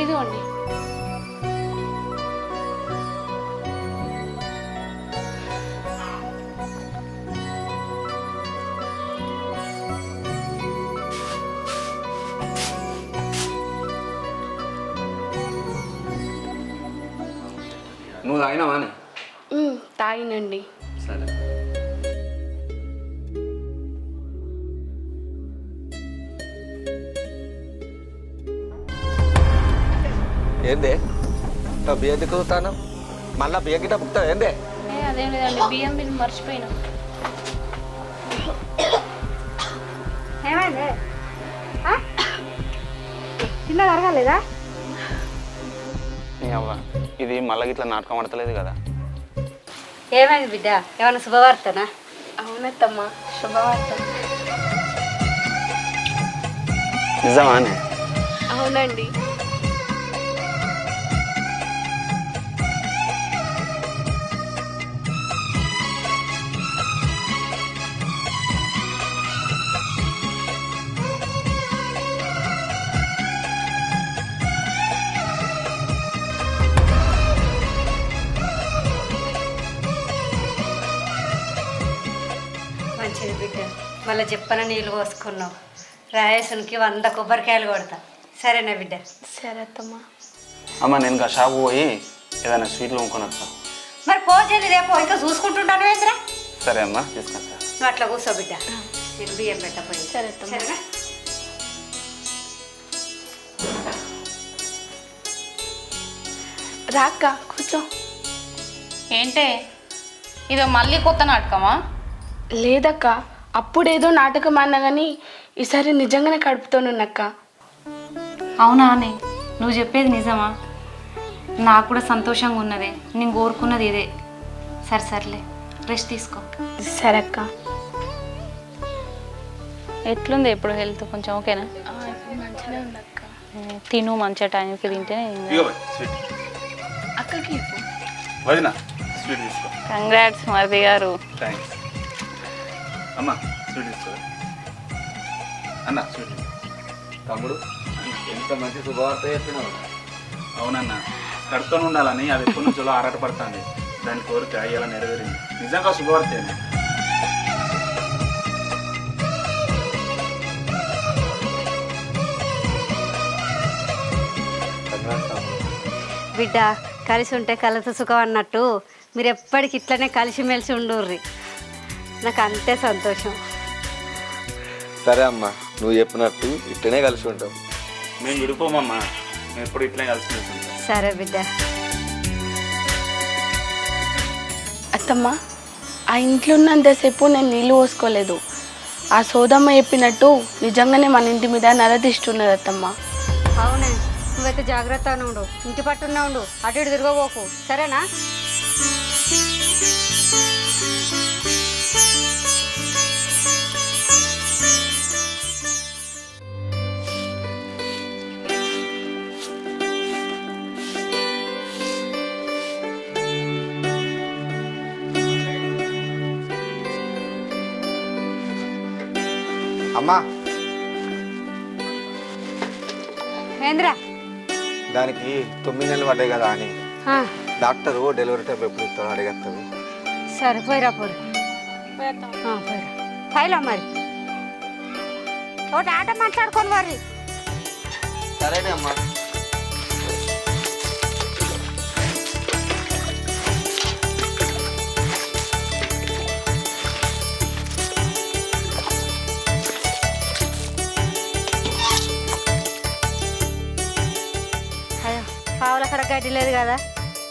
ఇదిగోండి. తాగినావానే? తాగినండి. సరే. ఏందే బియ్యం దిక్కుతాను? మళ్ళా బియ్యం గిట్ట బుక్తావు ఏందే? అదేం లేదండి, బియ్యం బిల్ మర్చిపోయినా. ఏమైంది? చిన్న జరగలేదా? అవ్వ ఇది మళ్ళీ ఇట్లా నాటకం ఆడతలేదు కదా. ఏమైంది బిడ్డ? ఏమైనా శుభవార్తనా? అవునత్తమ్మా, శుభవార్త. నిజమానే? అవునండి. మంచిది బిడ్డ. మళ్ళీ చెప్పన నీళ్ళు పోసుకున్నావు. రాయేసునికి 100 కొబ్బరికాయలు కొడతా. సరేనా బిడ్డ? సరే అత్తమ్మా. అమ్మ నేను ఇంకా షాపు పోయి ఏదైనా స్వీట్లు కొనుక్కొని వస్తా. మరి పోజేది రేపు ఇంకా చూసుకుంటుంటాను ఏంద్రా? సరే అమ్మా, తీసుకొస్తా. నువ్వు అట్లా కూర్చో బిడ్డ, నేను బియ్యం పెట్టపోయి. సరే అత్తమ్మా. సరేనా? రాక్క కూర్చో. ఏంటే ఇదో మళ్ళీ కొత్త నాటకమా? లేదక్క, అప్పుడేదో నాటకం అన్నా కానీ ఈసారి నిజంగానే కడుపుతోనున్నక్క. అవునా అని నువ్వు చెప్పేది నిజమా? నాకు కూడా సంతోషంగా ఉన్నదే. నేను కోరుకున్నది ఇదే. సర్లే రెస్ట్ తీసుకో. సరే అక్క. ఎట్లుంది ఇప్పుడు హెల్త్? కొంచెం ఓకేనా? మంచిగా ఉందక్క. తిను, మంచిగా టైంకి తింటే. అక్కకి వదినా స్వీట్ తీసుకో. కంగ్రాట్స్ మరిది గారు. థ్యాంక్స్ అమ్మ. స్వీట్ తీసుకో అన్న. స్వీట్ తమ్ముడు ఎంత మంచి శుభవార్త చెప్పినావు. అవునన్న, కడుపుతో ఉండాలని అది ఎప్పటి నుంచో ఆరాటపడుతుంది. దాని కోరిక ఇలా నెరవేరింది. నిజంగా శుభవార్తేనే. బిడ్డ, కలిసి ఉంటే కలత సుఖం అన్నట్టు మీరు ఎప్పటికి ఇట్లనే కలిసిమెలిసి ఉండుర్రి. నాకు అంతే సంతోషం. సరే అమ్మా, నువ్వు చెప్పినట్టు ఇట్లనే కలిసి ఉంటాం. మేము విడిపోమమ్మా, మేము ఎప్పుడు ఇట్లనే కలిసి ఉంటాం. సరే బిడ్డ. అత్తమ్మ, ఆ ఇంట్లో ఉన్నంతసేపు నేను నీళ్ళు పోసుకోలేదు. ఆ సోదమ్మ చెప్పినట్టు నిజంగానే మన ఇంటి మీద నరదిస్తున్నది అత్తమ్మ. అవునే, నువ్వైతే జాగ్రత్తగా ఉండు, ఇంటి పట్టున్నా ఉండు, అటు ఇటు తిరగబోకు. సరేనా? అమ్మా, ఏంద్రా? దానికి 9 నెలలు పడ్డాయి కదా అని డాక్టరు డెలివరీ టైం ఎప్పుడు ఇస్తాను అడిగేస్తుంది. సరే పోయిరా పోరు. పోయిరా ఫైలా మరి ఒకటి ఆట మాట్లాడుకొని మరి. సరేనే అమ్మా. పావుల కాడ గడ్డి లేదు కదా,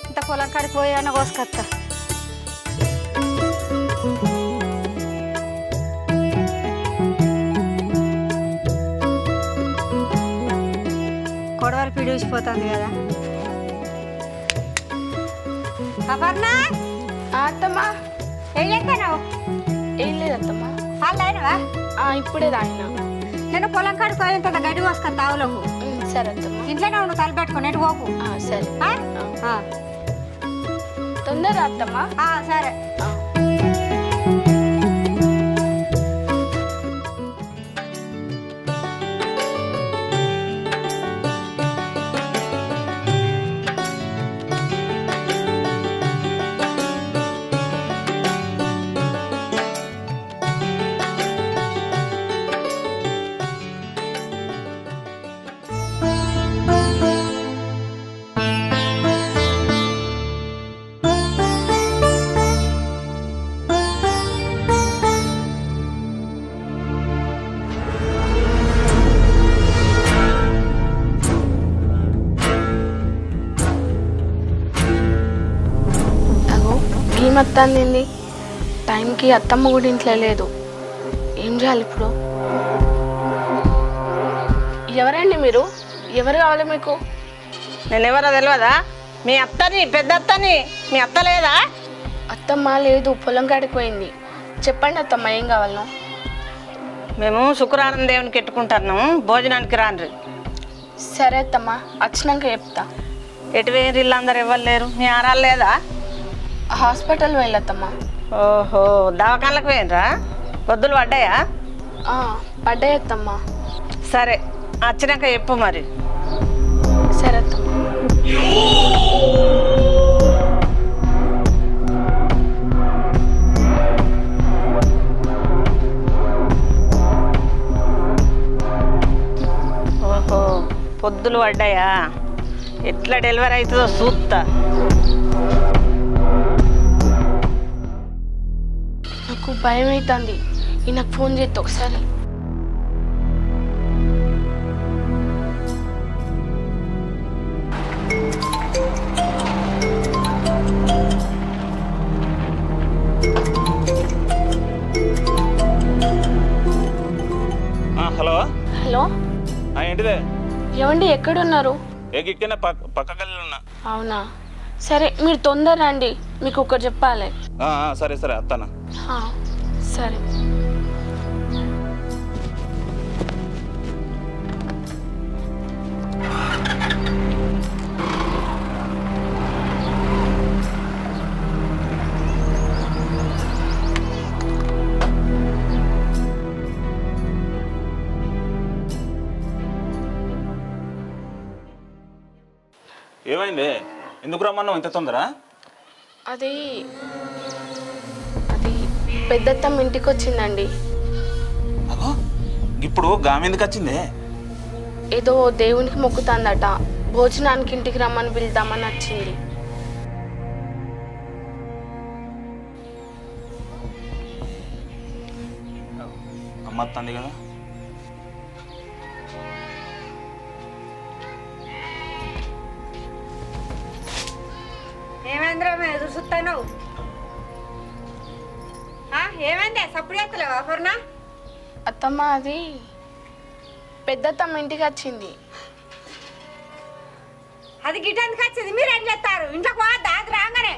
ఇంత పొలం కాడికి పోయి అన్న కోసుకొస్తా. కొడవలు పిడిచిపోతుంది కదా. అపర్ణ, అత్తమ్మ ఏం చేస్తావు? ఏం లేదు అత్తమ్మ. వాళ్ళు అయినవా? ఇప్పుడే తాగినా. నేను పొలం కాడికి పోయేంత గడ్డి కోసుకొస్తా ఆవులకు. సరే అత్తమ్మ. ఇంట్లోనే ఉండు, తల పెట్టుకుని ఎటు పోకు. సరే. తొందర అత్తమ్మ. సరే. భయం వస్తుంది. టైంకి అత్తమ్మ కూడా ఇంట్లో లేదు. ఏం చేయాలి ఇప్పుడు? ఎవరండి మీరు? ఎవరు కావాలి మీకు? నేనెవరో తెలియదా? మీ అత్తని, పెద్ద అత్తని. మీ అత్త లేదా? అత్తమ్మ లేదు, పొలం కాడికి పోయింది. చెప్పండి అత్తమ్మ, ఏం కావాలనో? మేము శుక్రవారం దేవునికి ఎట్టుకుంటున్నాము, భోజనానికి రాండ్రి. సరే అత్తమ్మ, వచ్చినాక చెప్తా. ఎటు వేరు ఇల్లందరూ ఎవరు లేరు? మీ ఆరాలు లేదా? హాస్పిటల్ వెళ్ళత్తమ్మ. ఓహో, దవాఖానలకు పోయినరా? పొద్దులు పడ్డాయా? పడ్డాయి అత్తమ్మ. సరే, వచ్చినాక చెప్పు మరి. సరే అత్తమ్మ. ఓహో, పొద్దులు పడ్డాయా? ఎట్లా డెలివరీ అవుతుందో చూస్తా. నాకు భయం అవుతుంది. ఈయనకు ఫోన్ చేస్తా ఒకసారి. హలో హలో, ఏంటిదే? ఏమండి ఎక్కడున్నారు? ఇక్కడనే పక్క గల్లీలో ఉన్నా. అవునా, సరే మీరు తొందర రండి, మీకు ఒకటి చెప్పాలి. సరే సరే అత్తానా. సరే. ఏమైంది? ఎందుకు రమ్మన్నావు ఇంత తొందర? అది పెద్దత్తమ్మ ఇంటికి వచ్చిందండి. అగో, ఇప్పుడు గామె ఎందుకు వచ్చిందే? ఏదో దేవునికి మొక్కుతాందట, భోజనానికి ఇంటికి రమ్మని పిలుద్దామని వచ్చింది. అమ్మ వస్తుంది కదా. ఏమైందిరా ఎదురు చూస్తాను? ఏమైంది? సప్పుడు చేస్తలేవా పూర్ణ? అత్తమ్మ, అది పెద్దత్తమ్మ ఇంటికి వచ్చింది. అది గిట్ట ఎందుకు వచ్చింది? మీరేం చేస్తారు? ఇంట్లోకి పోవద్దా? అది రాగానే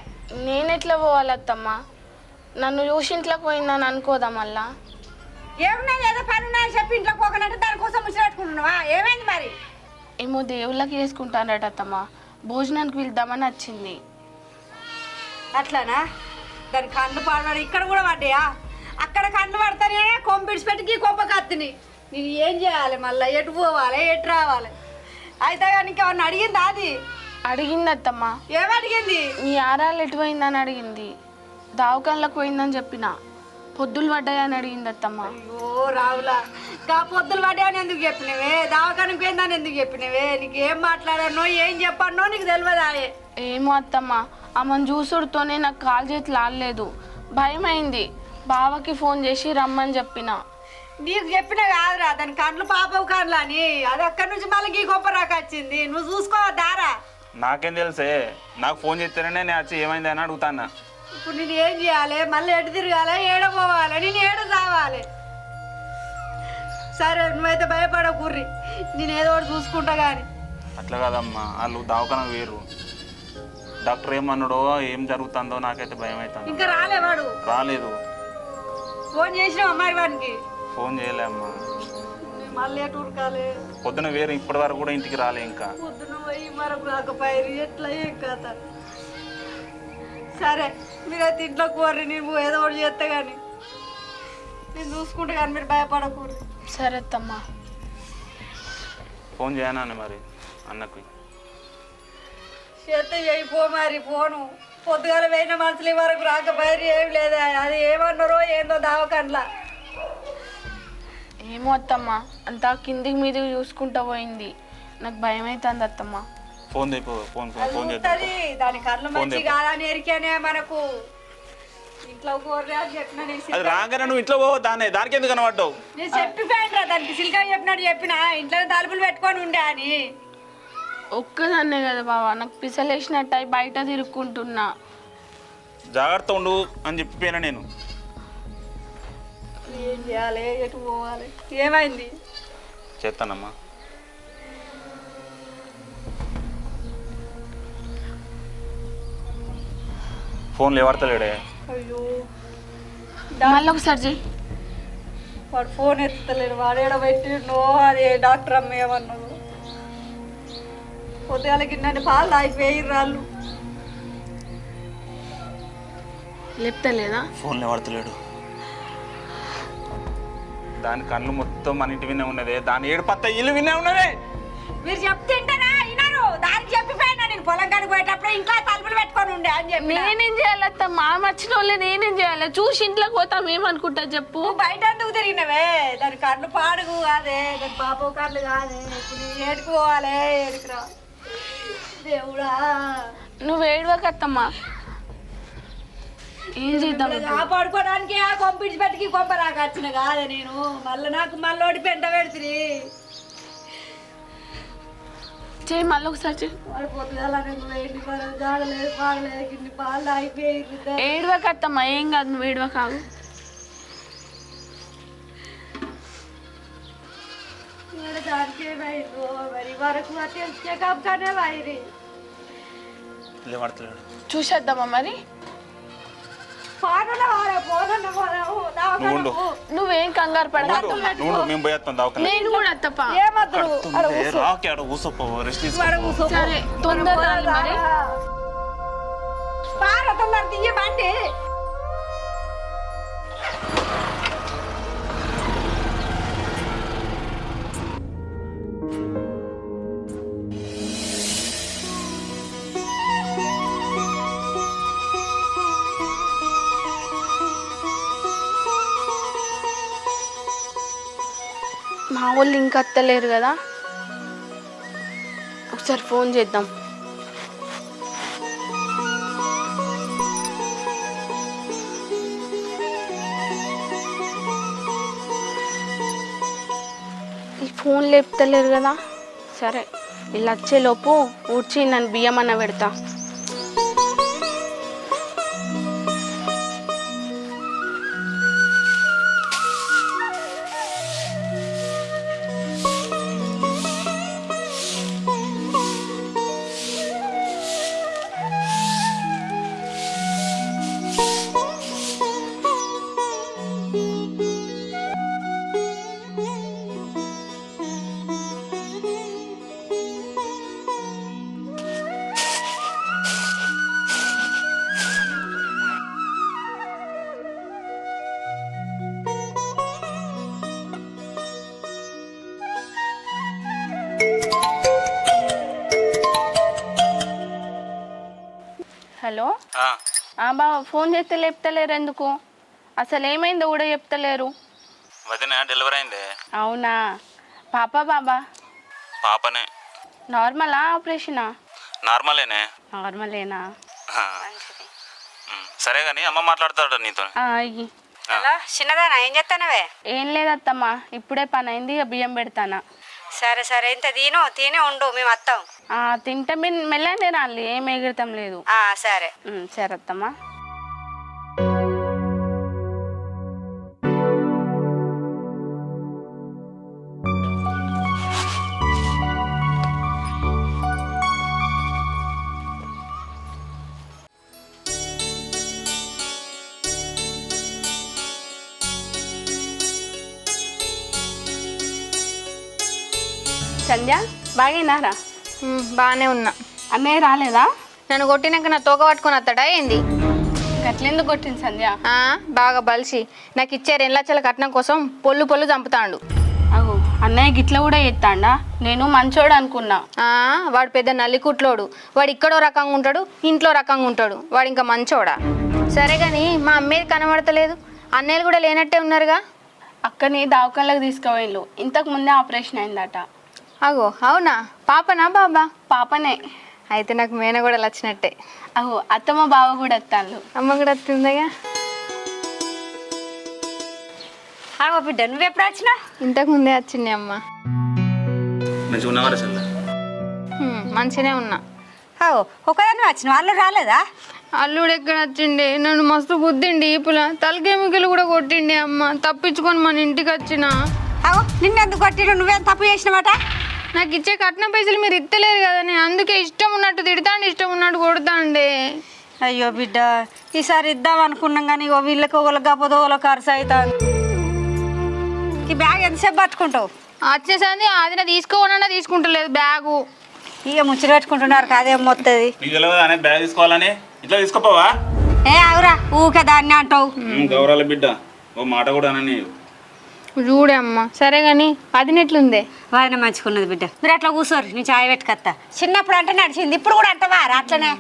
నేను ఎట్లా పోవాలి అత్తమ్మ? నన్ను చూసి ఇంట్లోకి పోయిందని అనుకోదా మళ్ళా? ఏమున్నది? ఏదో పని ఉన్నది చెప్పి ఇంట్లోకి పోకనంటే దానికోసం ముచ్చటెట్టుకుంటున్నావా? ఏమైంది మరి? ఏమో దేవుళ్ళకి చేసుకుంటానట అత్తమ్మ, భోజనానికి పిలుద్దామని వచ్చింది. అట్లానా? దాని కళ్ళు పాడవాడు ఇక్కడ కూడా పడ్డాయా? అక్కడ కళ్ళు పడతానే కొంపిడిచి పెట్టి కొంప కత్తిని. నేను ఏం చేయాలి? మళ్ళీ ఎటు పోవాలి, ఎటు రావాలి? అయితే నీకేమన్నా అడిగిందా? అది అడిగింది అత్తమ్మ. ఏమడిగింది? మీ ఆరాలు ఎటు పోయిందని అడిగింది. దావకాళ్ళకు పోయిందని చెప్పిన. పొద్దులు పడ్డాయని అడిగింది అత్తమ్మ. అయ్యో రావులా, గా పొద్దులు పడ్డాయని ఎందుకు చెప్పినవే? దావకానికి పోయిందని ఎందుకు చెప్పినవే? నీకు ఏం మాట్లాడానో ఏం చెప్పానో నీకు తెలియదా? ఏమో అత్తమ్మ, ఆమెను చూసుడుతోనే నాకు కాలు చేతులు ఆడలేదు, భయం అయింది. బావకి ఫోన్ చేసి రమ్మని చెప్పిన. నీకు చెప్పినా కాదురా, దాని కండ్లు పాపవు కండ్లు అని. అది అక్కడి నుంచి మళ్ళీ గీ గొప్ప రాకొచ్చింది. నువ్వు చూసుకోవద్దారా? నాకేం తెలుసే, నాకు ఫోన్ చేస్తేనే నేను వచ్చి ఏమైంది అని అడుగుతాను. ఇప్పుడు నేను ఏం చేయాలి? మళ్ళీ ఎటు తిరగాలి? ఏడపోవాలి? నేను ఏడ రావాలి? సరే, నువ్వైతే భయపడకూర్రి, నేను ఏదో ఒకటి చూసుకుంటా. కానీ అట్లా కాదమ్మా, వాళ్ళు దవాఖానకు వేరు. డాక్టర్ ఏమన్నాడో ఏం జరుగుతుందో నాకైతే భయం అవుతుంది. ఇంకా రాలేవాడు? రాలేదు. ఫోన్ చేసినావా మరి వానికి? ఫోన్ చేయలే అమ్మా. మళ్ళీ ఎటు ఉరకాలి? పొద్దున వేరు, ఇప్పటి వరకు కూడా ఇంటికి రాలే. ఇంకా పొద్దున పోయి మరొక రాకపోయారు, ఎట్లా ఏం కథ? సరే, మీరైతే ఇంట్లో కోర్రి, నేను ఏదో ఒకటి చేస్తా. కానీ నేను చూసుకుంటా, కానీ మీరు భయపడకూడదు. సరే అత్తమ్మ. ఫోన్ చేయనా మరి అన్నకు? చేస్తే చేయిపో మరి ఫోను. పొద్దుగాల పోయిన మనుషులు వరకు రాకపోయారు, ఏం లేదా? అది ఏమన్నారో ఏందో దావకండ్లా. ఏమో అత్తమ్మ, అంతా కిందికి మీదికి చూసుకుంటా పోయింది. నాకు భయం అవుతుంది అత్తమ్మ. ఫోన్ తెపో, ఫోన్ అది దాని కళ్ళు మంచి కాదని ఎరికేనే మనకు. ఇంట్లో కోర్రే అని చెప్పిన. అది రాగానే నువ్వు ఇంట్లో పో, దానికి ఎందుకు కనబడ్డావు? నేను చెప్పిపోయాను రా దానికి, సిల్కా చెప్పినట్టు చెప్పిన. ఇంట్లో తలుపులు పెట్టుకొని ఉండే అని. ఒక్కదాన్నే కదా బావా, నాకు పిసలేసినట్టు బయట తిరుక్కుంటున్నా. జాగ్రత్త ఉండు అని చెప్పిపోయినా నేను. ఏం చేయాలి, ఎటు పోవాలి, ఏమైంది? చేస్తానమ్మా. ఫోన్లు ఎవడతలేడే? అయ్యో మళ్ళీ ఒకసారి చెయ్యి. వాడు ఫోన్ ఎత్తలేడు, వాడేడ పెట్టిండో అది డాక్టర్ అమ్మ ఏమన్నాడు. పొద్దుగాల గిన్నె పాలు తాగిపోయి రాళ్ళు. లేపుతలేదా? ఫోన్లు ఎవడతలేడు. దాని కళ్ళు మొత్తం మన ఇంటి వినే ఉన్నదే, దాని ఏడు పత్త ఇల్లు వినే ఉన్నదే. మీరు చెప్తుంటేనా వినరు, దానికి చెప్పిపోయినా నేను పొలం కాడికి పోయేటప్పుడు ఇంట్లో తలుపులు పెట్టుకొని ఉండే అని చెప్పి. నేనేం చేయాలత్త? మా వచ్చిన వాళ్ళే నేనేం చేయాలి? చూసి ఇంట్లోకి పోతాం ఏమనుకుంటా చెప్పు. నువ్వు బయట ఎందుకు తిరిగినవే? దాని కళ్ళు పాడుగు కాదే, దాని పాప కళ్ళు కాదే. ఇప్పుడు నేను ఏడుకోవాలి, ఏడుకురా దేవుడా. నువ్వు ఏడవకత్తమ్మా, ఏం చేద్దాం? కాపాడుకోవడానికి ఆ కొంపిడిచి పెట్టుకి కొంప రాక వచ్చిన కాదే నేను. మళ్ళీ నాకు మళ్ళీ పెంట పెడుతుంది. చేయి, మళ్ళీ ఒకసారి చెయ్యి. వాడు పొద్దుగాల వేడి జాడలేదు పాడలేదు, గిన్ని పాలు అయిపోయి ఏడవకత్తమ్మా, ఏం కాదు, నువ్వు ఏడవ కాదు. దానికి ఏమైందో మరి వరకు చెకప్ కానీ వైరి లేవడతలేడు. చూసేద్దామా మరి? నువ్వు నువ్వేం కంగారు పడ. మేము పోయేస్తాం దావక. నేను కూడా అత్తప్ప. రాకే ఆడ ఊసపో, రెస్ట్ తీసుకో. సరే తొందరగా మరి. తీయబండి. మా వాళ్ళు ఇంకా అత్తలేరు కదా, ఒకసారి ఫోన్ చేద్దాం. ఈ ఫోన్ లేపుతలేరు కదా, సరే వీళ్ళు వచ్చేలోపు ఊడ్చి నన్ను బియ్యం అన్న పెడతా. హలో బాబా, ఫోన్ చేస్తే లేపుతలేరు ఎందుకు? అసలు ఏమైందో కూడా చెప్తలేరు. వదిన డెలివరీ అయింది. అవునా? పాప బాబా? పాపనే. నార్మలా ఆపరేషనా? నార్మలేనే. నార్మలేనా? సరే కానీ అమ్మ మాట్లాడతాడు నీతో. అయ్యి చిన్నదానా ఏం చేస్తానవే? ఏం లేదత్తమ్మా, ఇప్పుడే పని అయింది, ఇక బియ్యం పెడతానా. సరే సరే, ఇంత తినే ఉండు, మేము వస్తాం. తింటే మీరు మెల్లండి రాలి, ఏం ఎగురుతాం లేదు. సరే సరే అత్తమ్మా. సంధ్య బాగైనారా? బాగానే ఉన్నా. అన్నయ్య రాలేదా? నన్ను కొట్టినాక నా తోక పట్టుకొని వస్తాడా ఏంది? గట్లెందుకు కొట్టింది సంధ్య? బాగా బలిసి నాకు ఇచ్చే 2 లక్షల కట్నం కోసం పొల్లు చంపుతాడు. అగో అన్నయ్య గిట్ల కూడా ఎత్తాడా? నేను మంచోడు అనుకున్నా. వాడు పెద్ద నల్లికుట్లోడు. వాడు ఇక్కడో రకంగా ఉంటాడు, ఇంట్లో రకంగా ఉంటాడు. వాడు ఇంకా మంచోడా? సరే కానీ మా అమ్మేది కనబడతలేదు, అన్నయ్యలు కూడా లేనట్టే ఉన్నారుగా. అక్కని దావకాళ్ళకి తీసుకుపోయిళ్ళు, ఇంతకు ముందే ఆపరేషన్ అయిందట. అగో అవునా? పాపనా బాబా? పాపనే. అయితే నాకు మేన కూడా వచ్చినట్టే. అగో అత్తమ్మ బావ కూడా వస్తాళ్ళు. అమ్మ కూడా వస్తుందగా. బిడ్డ నువ్వెప్పుడు వచ్చినా? ఇంతకు ముందే వచ్చింది అమ్మ. మంచిగా ఉన్నావా? మంచిగానే ఉన్నా. ఒకదాన్ని వచ్చిన వాళ్ళు రాలేదా? అల్లుడు ఎక్కడ వచ్చిండే నన్ను మస్తు గుద్దిండి ఈపుల తలకెమికలు కూడా కొట్టిండి అమ్మ తప్పించుకొని మన ఇంటికి వచ్చిన. అగో నిన్నెందుకు కొట్టిడు? నువ్వేం తప్పు చేసినమాట? నాకు ఇచ్చే కట్నం పైసలు మీరు ఇత్తలేరు కదా, నేను అందుకే ఇష్టం ఉన్నట్టు తిడతాండి ఇష్టం ఉన్నట్టు కొడతాండి. అయ్యో బిడ్డ, ఈసారి ఇద్దాం అనుకున్నాం కానీ ఇగో వీళ్ళకి ఒకళ్ళకి కాకపోతే ఒకళ్ళకి ఖర్చు అవుతుంది. ఈ బ్యాగ్ ఎంతసేపు పట్టుకుంటావు? వచ్చేసరి అది తీసుకోవాలన్నా తీసుకుంటలేదు బ్యాగు. ఇక ముచ్చట పెట్టుకుంటున్నారు కాదేం మొత్తది. నీకు తెలియదు అనే బ్యాగ్ తీసుకోవాలని ఇట్లా తీసుకోపోవా? ఏ ఆగురా ఊకే దాన్ని అంటావు. గౌరాల బిడ్డ ఓ మాట కూడా అనని. చూడే అమ్మ. సరే కానీ అది ఎట్లుందే? వాయన మంచుకున్నది బిడ్డ. మీరు అట్లా కూర్చోరు, నేను చాయ్ పెట్టుకొస్తా. చిన్నప్పుడు అంటే నడిచింది, ఇప్పుడు కూడా అంటవా అట్లనే?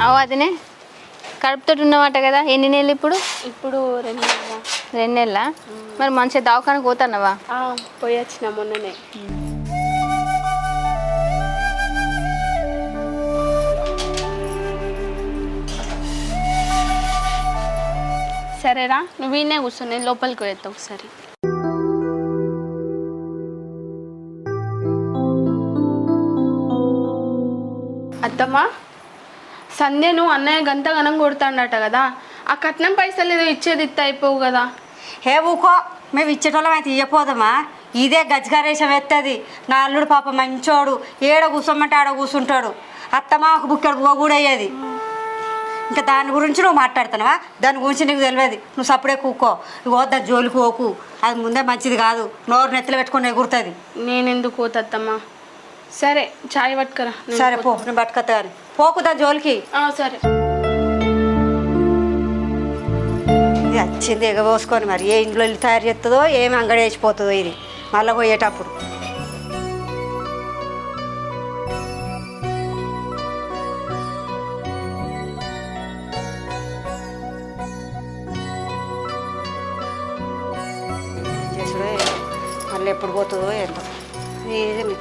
అవు అదినే కడుపుతో ఉన్నమాట కదా. ఎన్ని నెలలు ఇప్పుడు? ఇప్పుడు 2 నెలలు. 2 నెలలా? మరి మంచిగా దవాఖానకు పోతున్నావా? పోయి వచ్చిన మొన్ననే. సరేరా, నువ్వు ఈయనే కూర్చొని నేను లోపలికి పోయేస్తా ఒకసారి. అత్తమ్మా, సంధ్యను అన్నయ్య గంతగనం కొడతాడట కదా, ఆ కట్నం పైసలు ఏదో ఇచ్చేది అయిపోవు కదా. హే ఊకో, మేము ఇచ్చేటోళ్ళం అయితే ఇవ్వపోదామా? ఇదే గజ్గారేషం ఎత్తది. నా అల్లుడు పాప మంచోడు, ఏడ కూర్చోమంటే ఆడ కూర్చుంటాడు. అత్తమా ఒక బుక్కెడు బువ్వ కూడా అయ్యేది. ఇంకా దాని గురించి నువ్వు మాట్లాడుతున్నావా? దాని గురించి నీకు తెలియదు. నువ్వు సప్పుడే కూకో. ఇగో దాని జోలికి పోకు, అది ముందే మంచిది కాదు. నోరు నెత్తిలో పెట్టుకుని ఎగురుతుంది. నేనెందుకు పోతత్తమ్మా? సరే చాయ్ పట్టుకరా. సరే పో, నేను పట్టుకొస్తా కానీ పోకు దాని జోలికి. సరే. ఇది వచ్చింది ఎగబోసుకొని మరి ఏ ఇంట్లో ఇల్లు తయారు చేస్తుందో ఏమి అంగడి వేసిపోతుందో ఇది మళ్ళీ పోయేటప్పుడు. చేసుడో మళ్ళీ ఎప్పుడు పోతుందో ఎంతో. ఇది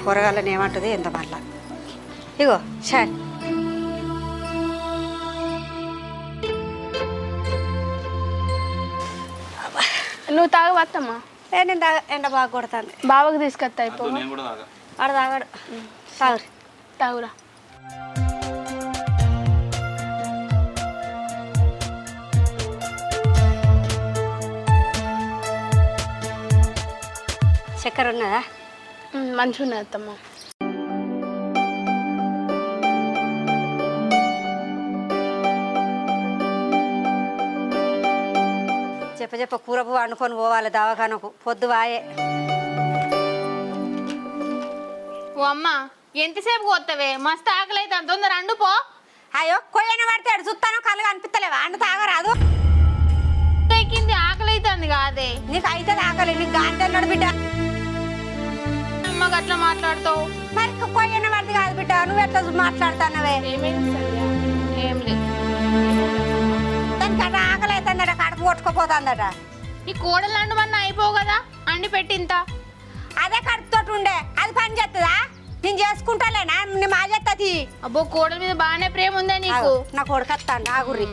కూరగాయలని ఏమంటుంది ఎంత మళ్ళా. ఇగో చాయ్. నువ్వు తాగవత్తమ్మా? నేను తాగ, ఎండ బాగా కొడుతుంది. బావకు తీసుకొస్తా అయిపో. ఆడ తాగాడు. తాగురు తాగురా. చక్కెర ఉన్నదా? మంచిగా ఉన్నది అత్తమ్మా. చెప్ప కూర పువ్వు వండుకొని పోవాలి దవాఖానకు. పొద్దు వాయే. ఓ అమ్మ, ఎంతసేపు పోతావే? మస్తు ఆకలి అయితే తొందర అండుపో. అయ్యో కొయ్యన పడతాడు చూస్తాను, కళ్ళు కనిపిస్తలేవా? అండు తాగరాదు. ఎక్కింది ఆకలి అవుతుంది కాదే. నీకు అయితే ఆకలి, నీకు గాంటన్నాడు బిడ్డ. అమ్మకి అట్లా మాట్లాడుతావు మరి కొయ్యన పడితే కాదు బిడ్డ. నువ్వు ఎట్లా మాట్లాడుతున్నావే? ఏం లేదు. దానికి అట్లా ఆకలి అవుతుందట, కడుపు కొట్టుకుపోతుందట. ఈ కోడలు అండుమన్నా అయిపోవు కదా, అండి పెట్టింత. అదే కడుపుతోటి ఉండే, అది పని చేస్తుందా? నేను చేసుకుంటాలేనా? నీ మా చేస్తుంది. అబ్బో, కోడల మీద బాగానే ప్రేమ ఉందా నీకు? నా కొడుకొస్తాను ఆగురి.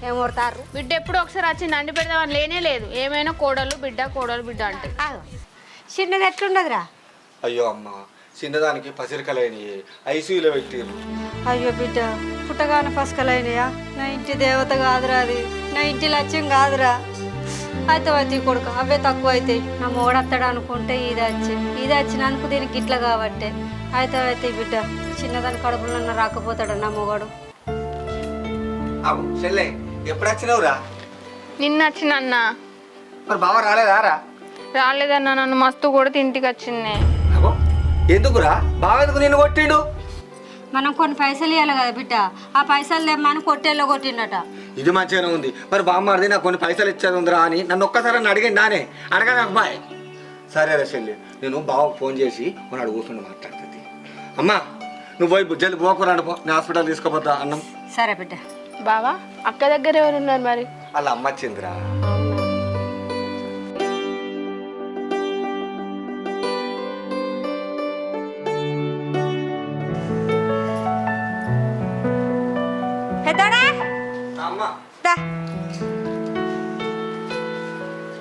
ఏం కొడతారు? బిడ్డ ఎప్పుడు ఒకసారి వచ్చింది అండి పెడదామని లేనే లేదు. ఏమైనా కోడలు బిడ్డ అంటే. చిన్నది ఎట్లున్నదిరా? అయ్యో అమ్మ, చిన్నదానికి పసిరికలైనవి ఐసీయూలో పెట్టారు. అయ్యో బిడ్డ, పుట్టగానే పసకలైనయా? నా ఇంటి దేవత కాదురా అది, నా ఇంటి లక్ష్యం కాదురా. అయితే కొడుకు అవే తక్కువ అవుతాయి. నా మోడత్తాడు అనుకుంటే ఇది వచ్చినందుకు దీనికి గిట్ల కాబట్టే. అయితే బిడ్డ, చిన్నదాని కడుపులన్నా రాకపోతాడు నా మొగడు. ఎప్పుడు వచ్చినావురా? నిన్న వచ్చినన్నా. మరి బావ రాలేదారా? రాలేదన్నా, నన్ను మస్తు కూడా ఇంటికి వచ్చింది. ఎందుకురా బావ ఎందుకు నిన్ను కొట్టిండు? మనం కొన్ని పైసలు ఇవ్వాలి కదా బిడ్డ, ఆ పైసలు తెమ్మని కొట్టేలో కొట్టిండట. ఇది మంచిగానే ఉంది. మరి బామ్మది నాకు కొన్ని పైసలు ఇచ్చేది ఉందిరా అని నన్ను ఒక్కసారి అడిగండి. నానే అడగదు అబ్బాయి. సరే రా చెల్లి, నేను బావకు ఫోన్ చేసి మన అడుగుతుండే మాట్లాడుతుంది. అమ్మా నువ్వు పోయి జల్ది పోకురా, నేను హాస్పిటల్ తీసుకోపోతా అన్నం. సరే బిడ్డ. బావా, అక్క దగ్గర ఎవరు ఉన్నారు మరి? వాళ్ళ అమ్మ వచ్చిందిరా.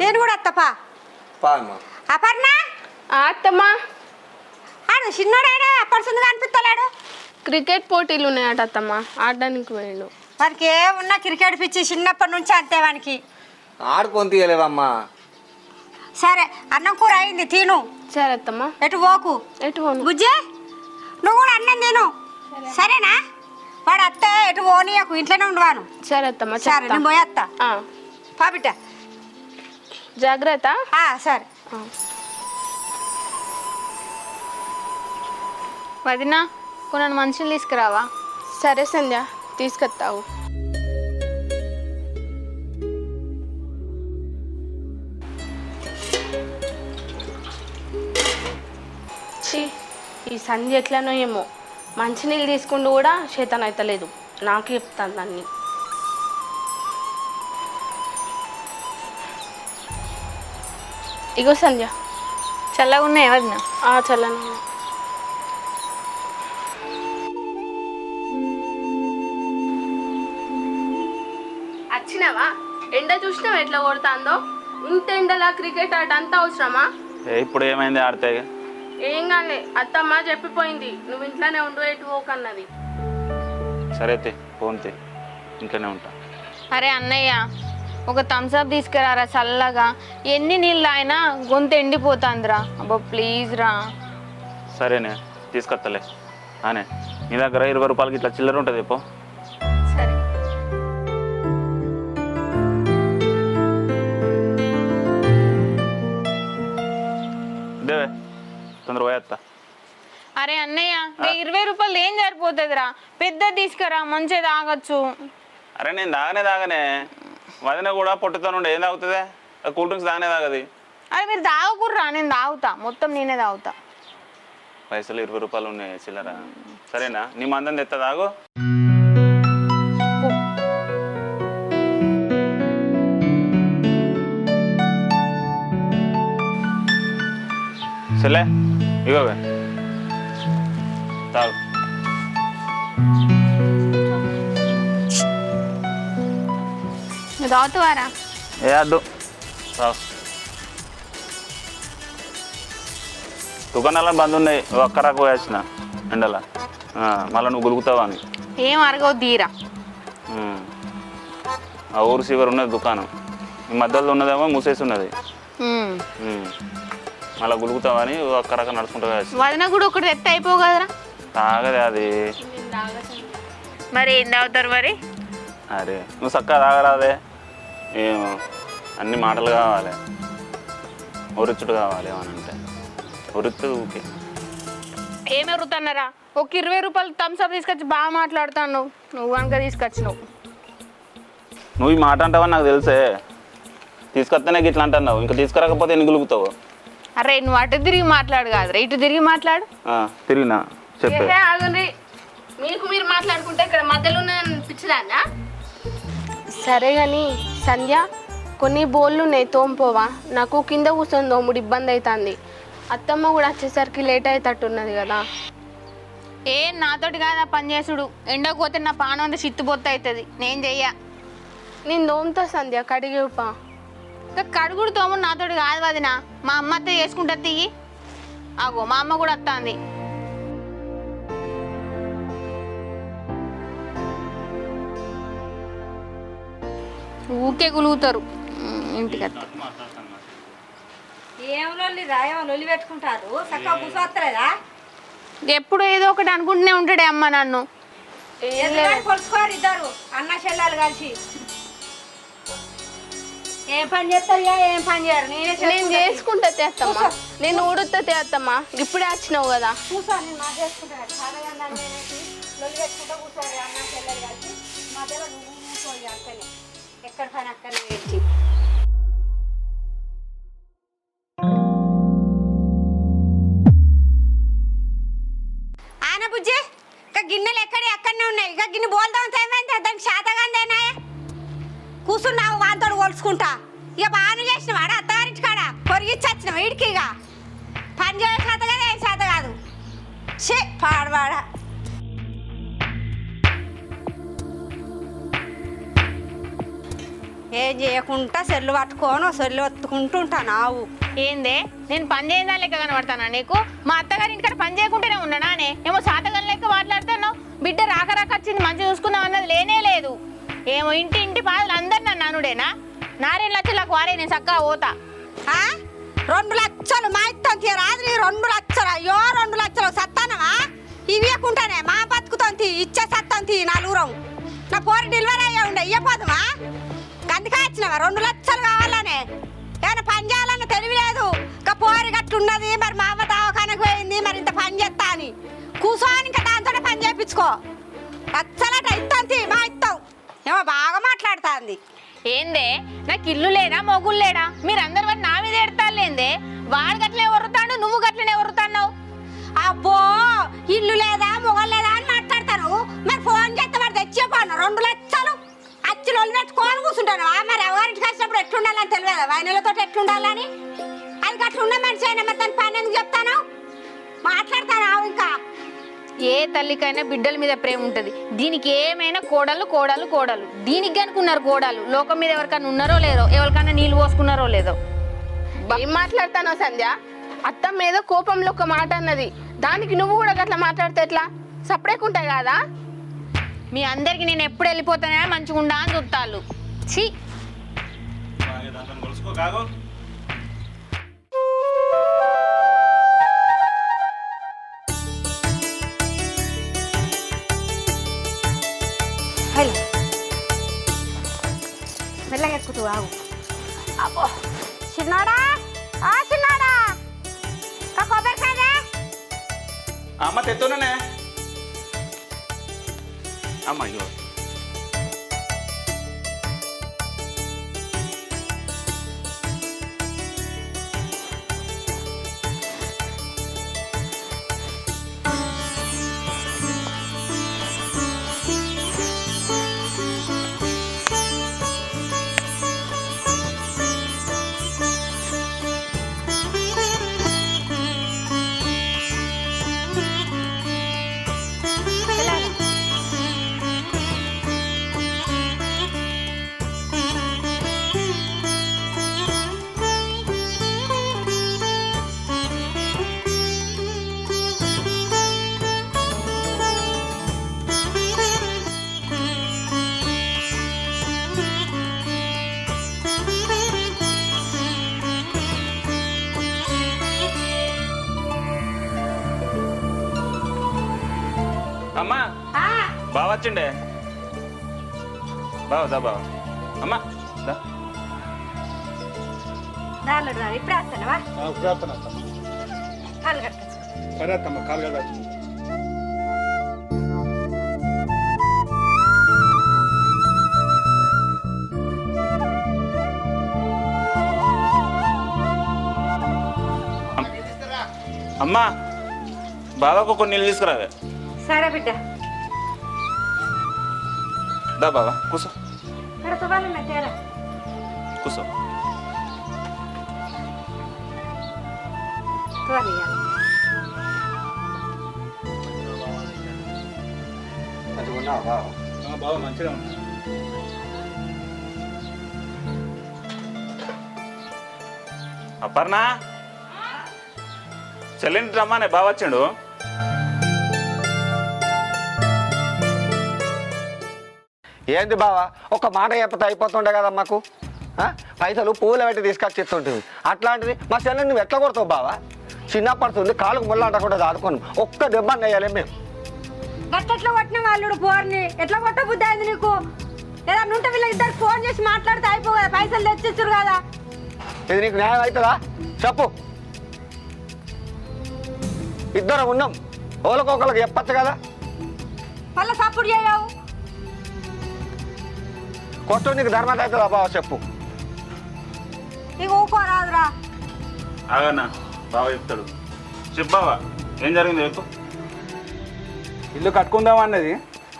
నేను కూడా అత్తపా. అపర్ణ అత్తమ్మ ఆడు చిన్నోడాడు అప్పడుసుందిగా అనిపిస్తలేడు. క్రికెట్ పోటీలు ఉన్నాయట అత్తమ్మ, ఆడడానికి పోయిండు. వానికి ఏమున్నా క్రికెట్ పిచ్చి చిన్నప్పటి నుంచి అంతే వానికి. ఆడుకొని తీయలేవమ్మా. సరే అన్నం కూర అయింది తిను. సరే అత్తమ్మ. ఎటు పోకు. ఎటు పోను. బుజ్జే నువ్వు కూడా అన్నం తిను సరేనా? వాడు అత్త ఎటు పోనీయకు, ఇంట్లోనే ఉండవాను. సరే అత్తమ్మ. సరే నేను పోయేస్తా. పాపిట జాగ్రత్త. సరే. వదినా కొన్ని మనుషులు తీసుకురావా? సరే సంధ్య తీసుకొస్తావు. ఈ సంధ్య ఎట్లనో ఏమో, మంచినీళ్ళు తీసుకుంటూ కూడా చేతన అవుతలేదు. నాకు చెప్తాను అన్ని. ఇగో సంధ్య చల్లగా ఉన్నాయి వదినా. చల్లన. వచ్చినావా? ఎండ చూసినావా ఎట్లా కొడుతుందో? ఇంత ఎండలా క్రికెట్ ఆట అంతా అవసరమా? ఇప్పుడు ఏమైంది ఆడితే? ఏం కాలే, అత్తమ్మ చెప్పిపోయింది నువ్వు ఇంట్లోనే ఉండు, ఎటు పోకన్నది. సరే పోంతే, ఇంట్లోనే ఉంటా. అరే అన్నయ్య ఒక థమ్స్అప్ తీసుకురారా చల్లగా. ఎన్ని నీళ్ళు అయినా గొంతు ఎండిపోతుందిరా. అబ్బా ప్లీజ్ రా. సరేనే తీసుకొస్తలే. అనే నీ దగ్గర 20 రూపాయలకి ఇట్లా చిల్లర ఉంటుంది పో. సరే. దేవే తొందర పోయేస్తా. అరే అన్నయ్య 20 రూపాయలు ఏం సరిపోతుందిరా? పెద్ద తీసుకురా, మంచిగా తాగొచ్చు. అరే నేను తాగనే వదిన కూడా పొట్టుతోనుండే ఏం తాగుతుంది? కూల్ డ్రింక్స్ తాగనే తాగది. అరే మీరు తాగకుర్రా, నేను తాగుతా, మొత్తం నేనే తాగుతా. పైసలు 20 రూపాయలు ఉన్నాయి చిల్లర. సరేనా? నీ మందం తెస్తా తాగు. సరే ఇగోవే తాగు. నువ్వు తాగుతావారా? ఏ అడ్డు తాగు. దుకాణాలను బంద్ ఉన్నాయి, ఒక్కరాకు వేసిన ఎండలా. మళ్ళీ నువ్వు గులుగుతావా అని. ఏం అరగవు తీరా. ఆ ఊరు సివర్ ఉన్నది దుకాణం, ఈ మధ్యలో ఉన్నదేమో మూసేసి ఉన్నది. మళ్ళీ గులుగుతావా అని ఒక్కరాక నడుచుకుంటా వేసిన. వదిన కూడా ఒకటి తెత్త అయిపోవు కదరా? తాగదే అది. మరి ఏం తాగుతారు మరి? అరే నువ్వు చక్కగా తాగరాదే. ఏమో అన్ని మాటలు కావాలి, ఒరిచుడు కావాలి. ఏమనంటే ఒరిచు ఊకే. ఏమి ఎరుగుతున్నారా? ఒక 20 రూపాయలు థమ్స్అప్ తీసుకొచ్చి బాగా మాట్లాడుతాను. నువ్వు కనుక తీసుకొచ్చినావు. నువ్వు ఈ మాట అంటావని నాకు తెలుసే. తీసుకొస్తేనే ఇట్లా అంటున్నావు, ఇంకా తీసుకురాకపోతే ఎన్ని గులుగుతావు? అరే నువ్వు అటు తిరిగి మాట్లాడు కాదురా, ఇటు తిరిగి మాట్లాడు. తిరిగినా చెప్పే. ఆగండి, మీకు మీరు మాట్లాడుకుంటే ఇక్కడ మధ్యలో పిచ్చిదాన్నా? సరే కానీ సంధ్య, కొన్ని బోళ్ళు ఉన్నాయి తోంపోవా? నాకు కింద కూర్చొని తోముడు ఇబ్బంది అవుతుంది. అత్తమ్మ కూడా వచ్చేసరికి లేట్ అవుతట్టున్నది కదా. నాతోటి కాదా పని చేసుడు. ఎండకు పోతే నా పానం అంతా చిత్తుబొత్త అవుతుంది. నేను చెయ్యా. నేను తోముతా సంధ్య, కడిగేపా. కడుగుడు తోముడు నాతోటి కాదు వదినా, మా అమ్మ అత్త చేసుకుంటా తియ్యి. ఆగో మా అమ్మ కూడా వస్తుంది. ఊకే గులుగుతారు ఇంటికి. ఏం లొల్లి రా, ఏమో లొల్లి పెట్టుకుంటారు. చక్కగా కూర్చోస్తలేదా? ఎప్పుడు ఏదో ఒకటి అనుకుంటూనే ఉంటాడే అమ్మ నన్ను. కొలుసుకోరు ఇద్దరు అన్న చెల్లెలు కలిసి. ఏం పని చేస్తారు? ఏం పని చేయరు. నేను చేసుకుంటా తేత్తమ్మా, నేను ఊడుతా తేత్తమ్మా. ఇప్పుడే వచ్చినావు కదా. కూర్చో, నేను మా చేసుకుంటాను. లొల్లి పెట్టుకుంటా కూర్చోరు అన్న చెల్లెలు కలిసి. మధ్యలో నువ్వు కూర్చోయి అక్కనే, ఎక్కడ పని అక్కనే పెట్టి. బుజ్జి ఇక గిన్నెలు ఎక్కడి అక్కడనే ఉన్నాయి. ఇక గిన్నె బోల్దాం ఏమైంది? దానికి శాతగాందేనా? కూర్చున్నావు వాంతోడు కొలుసుకుంటా. ఇక బాగా చేసినవాడు అత్తగారింటి కాడ పొరిగిచ్చి వచ్చినావు వీడికి. ఇక పని చేయ శాత కదా, ఏం శాత కాదు. చే పాడవాడ. ఏం చేయకుండా సెల్లు పట్టుకోను, సెల్లు ఒత్తుకుంటూ ఉంటాను. ఆవు ఏందే నేను పని చేయదా లెక్క కనబడతానా నీకు? మా అత్తగారి ఇంటికాడ పని చేయకుంటేనే ఉన్నానే, ఏమో శాతగని లెక్క మాట్లాడుతున్నావు. బిడ్డ రాక రాక వచ్చింది మంచిగా చూసుకుందాం అన్నది లేనే లేదు. ఏమో ఇంటి బాధలు అందరు నన్ను అనుడేనా? నా 2 లక్షలకు వారే నేను చక్కగా పోతా. 2 లక్షలు మా ఇస్తాం రాదు, 2 లక్షలు. అయ్యో 2 లక్షలు సత్తానవా? ఇవి ఇవ్వకుంటానే మా బతుకుతాంతి ఇచ్చే సత్తాంతి నలుగురం. నా పోరి డెలివరీ అయ్యా ఉండే ఇవ్వపోదుమా? అందుకే వచ్చినావా? 2 లక్షలు కావాలనే ఏమైనా పని చేయాలన్న తెలివి లేదు. ఇంకా పోరి గట్లున్నది, మరి మా అమ్మ దవాఖానకు పోయింది, మరి ఇంత పని చేస్తా అని కూర్చొని ఇంకా దాంతోనే పని చేయించుకో. లచ్చలట ఇస్తాంతి మా ఇస్తాం. ఏమో బాగా మాట్లాడుతుంది. ఏందే నాకు ఇల్లు లేదా మొగుళ్ళు లేడా? మీరందరు వాడు నా మీద ఎడతాలేందే? వాడు గట్లనే వరుతాడు, నువ్వు గట్లనే వరుతున్నావు. అబ్బో ఇల్లు లేదా మొగలు లేదా అని మాట్లాడతాను. మరి ఫోన్ చేస్తే మరి తెచ్చిపోను. 2 లక్షలు అచ్చులు పెట్టుకోని కూర్చుంటాను. మరి ఎవరింటికి వచ్చినప్పుడు ఎట్లుండాలని తెలియదా? వైనలతో ఎట్లుండాలని? అది అట్లున్న మనిషి అయినా మరి దాని పని ఎందుకు చెప్తాను? మాట్లాడతాను ఇంకా. ఏ తల్లికైనా బిడ్డల మీద ప్రేమ ఉంటుంది. దీనికి ఏమైనా కోడలు కోడలు కోడలు. దీనికి అనుకున్నారు కోడలు. లోకం మీద ఎవరికైనా ఉన్నారో లేదో, ఎవరికైనా నీళ్ళు పోసుకున్నారో లేదో. ఏం మాట్లాడతానో సంధ్య? అత్తమ్మ ఏదో కోపంలో ఒక మాట అన్నది, దానికి నువ్వు కూడా అట్లా మాట్లాడితే ఎట్లా? సపరేకుంటాయి కదా. మీ అందరికి నేను ఎప్పుడు వెళ్ళిపోతానే మంచిగా ఉండా అని చూస్తాళ్ళు. ఛీ, హలో మెల్లగా ఎక్కుతూ ఆగు. అబ్బో చిన్నాడా, చిన్నాడా కొబ్బరికాయనే. అమ్మ తెత్తునే అమ్మ. అయ్యో అమ్మా, బావ వచ్చిండే. బావదా బావ. అమ్మా దానిలో ఇప్పుడే వస్తానవా? కాలు కట్టచ్చు. అమ్మా, బావకు కొన్ని నీళ్ళు తీసుకురావే. సరే బిడ్డ. దా బావా కూసో. కడతవాళ్ళ తేరా కూసో. బాగా మంచిగా ఉన్నా. అపర్ణ చెల్లింటి రమ్మానే బావ వచ్చిండు. ఏంది బావా, ఒక మాట చెప్పతే అయిపోతుండే కదా మాకు. పైసలు పూల పెట్టి తీసుకొచ్చి ఇస్తుంటుంది. అట్లాంటిది మా చెల్లెని నువ్వు ఎట్లా కొడతావు బావా? చిన్నప్పటి కాలుకు ముళ్ళ అంటకుండా ఆడుకోను, ఒక్క దెబ్బ వేయాలి మేము. గట్లెట్లా కొట్టిన వాళ్ళు పోర్ని ఎట్లా కొట్ట బుద్ధి అయింది నీకు? ఏదన్నా ఉంటే వీళ్ళ ఇద్దరు ఫోన్ చేసి మాట్లాడితే అయిపో కదా, పైసలు తెచ్చిచ్చారు కదా. ఇది నీకు న్యాయం అవుతుందా చెప్పు? ఇద్దరం ఉన్నాం, ఓలకొకళ్ళకి చెప్పచ్చు కదా. మళ్ళీ సపోర్ట్ చేయవు. కొట్టు నీకు ధర్మత అవుతుందా బావ చెప్పు? ఇక ఊకోరాదురా. ఆగన్నా, బావ చెప్తాడు. చెప్పు బావా, ఏం జరిగింది చెప్పు. ఇల్లు కట్టుకుందామన్నది,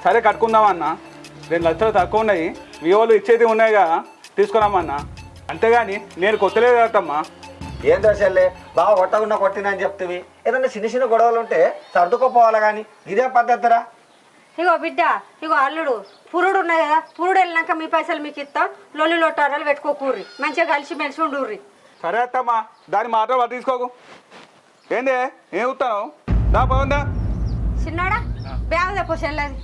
సరే కట్టుకుందామన్నా. 2 లక్షలు తక్కువ ఉన్నాయి, వివోలు ఇచ్చేది ఉన్నాయి కదా, తీసుకురామన్నా. అంతేగాని నేను కొత్తలేదు కదమ్మా. ఏం దశలే బావ కొట్టకుండా కొట్టినని చెప్తివి. ఏదన్నా చిన్న చిన్న గొడవలు ఉంటే సర్దుకోపోవాలి కానీ ఇదే పద్ధతిరా. ఇగో బిడ్డ, ఇగో అల్లుడు పురుడు ఉన్నాయి కదా, పురుడు వెళ్ళినాక మీ పైసలు మీకు ఇస్తాం. లొల్లి లొట్టారాలు పెట్టుకోకూర్రి, మంచిగా కలిసి మెలిసి ఉండుర్రి. సరే అత్తమ్మా దాని మాట తీసుకోకు. ఏందే ఏం చూస్తాను దా బాగుందా చిన్నాడా బ్యాగ్ తెప్పో చెల్లది.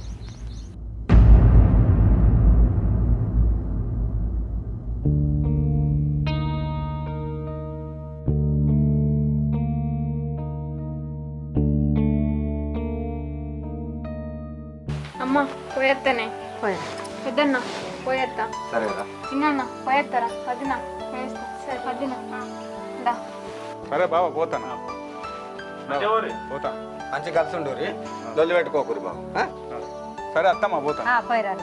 అమ్మ పోయేస్తానే. పోయా పెద్దన్న పోయేస్తా. సరే కదా చిన్న పోయేస్తారా? వదినా పోయేస్తా. సరే వదినా దా. సరే బాబా పోతాను పోతా. మంచి కలిసి ఉండు లొల్లి పెట్టుకోకూరి బాబు. సరే అత్తమ్మా పోతా. పోయిరా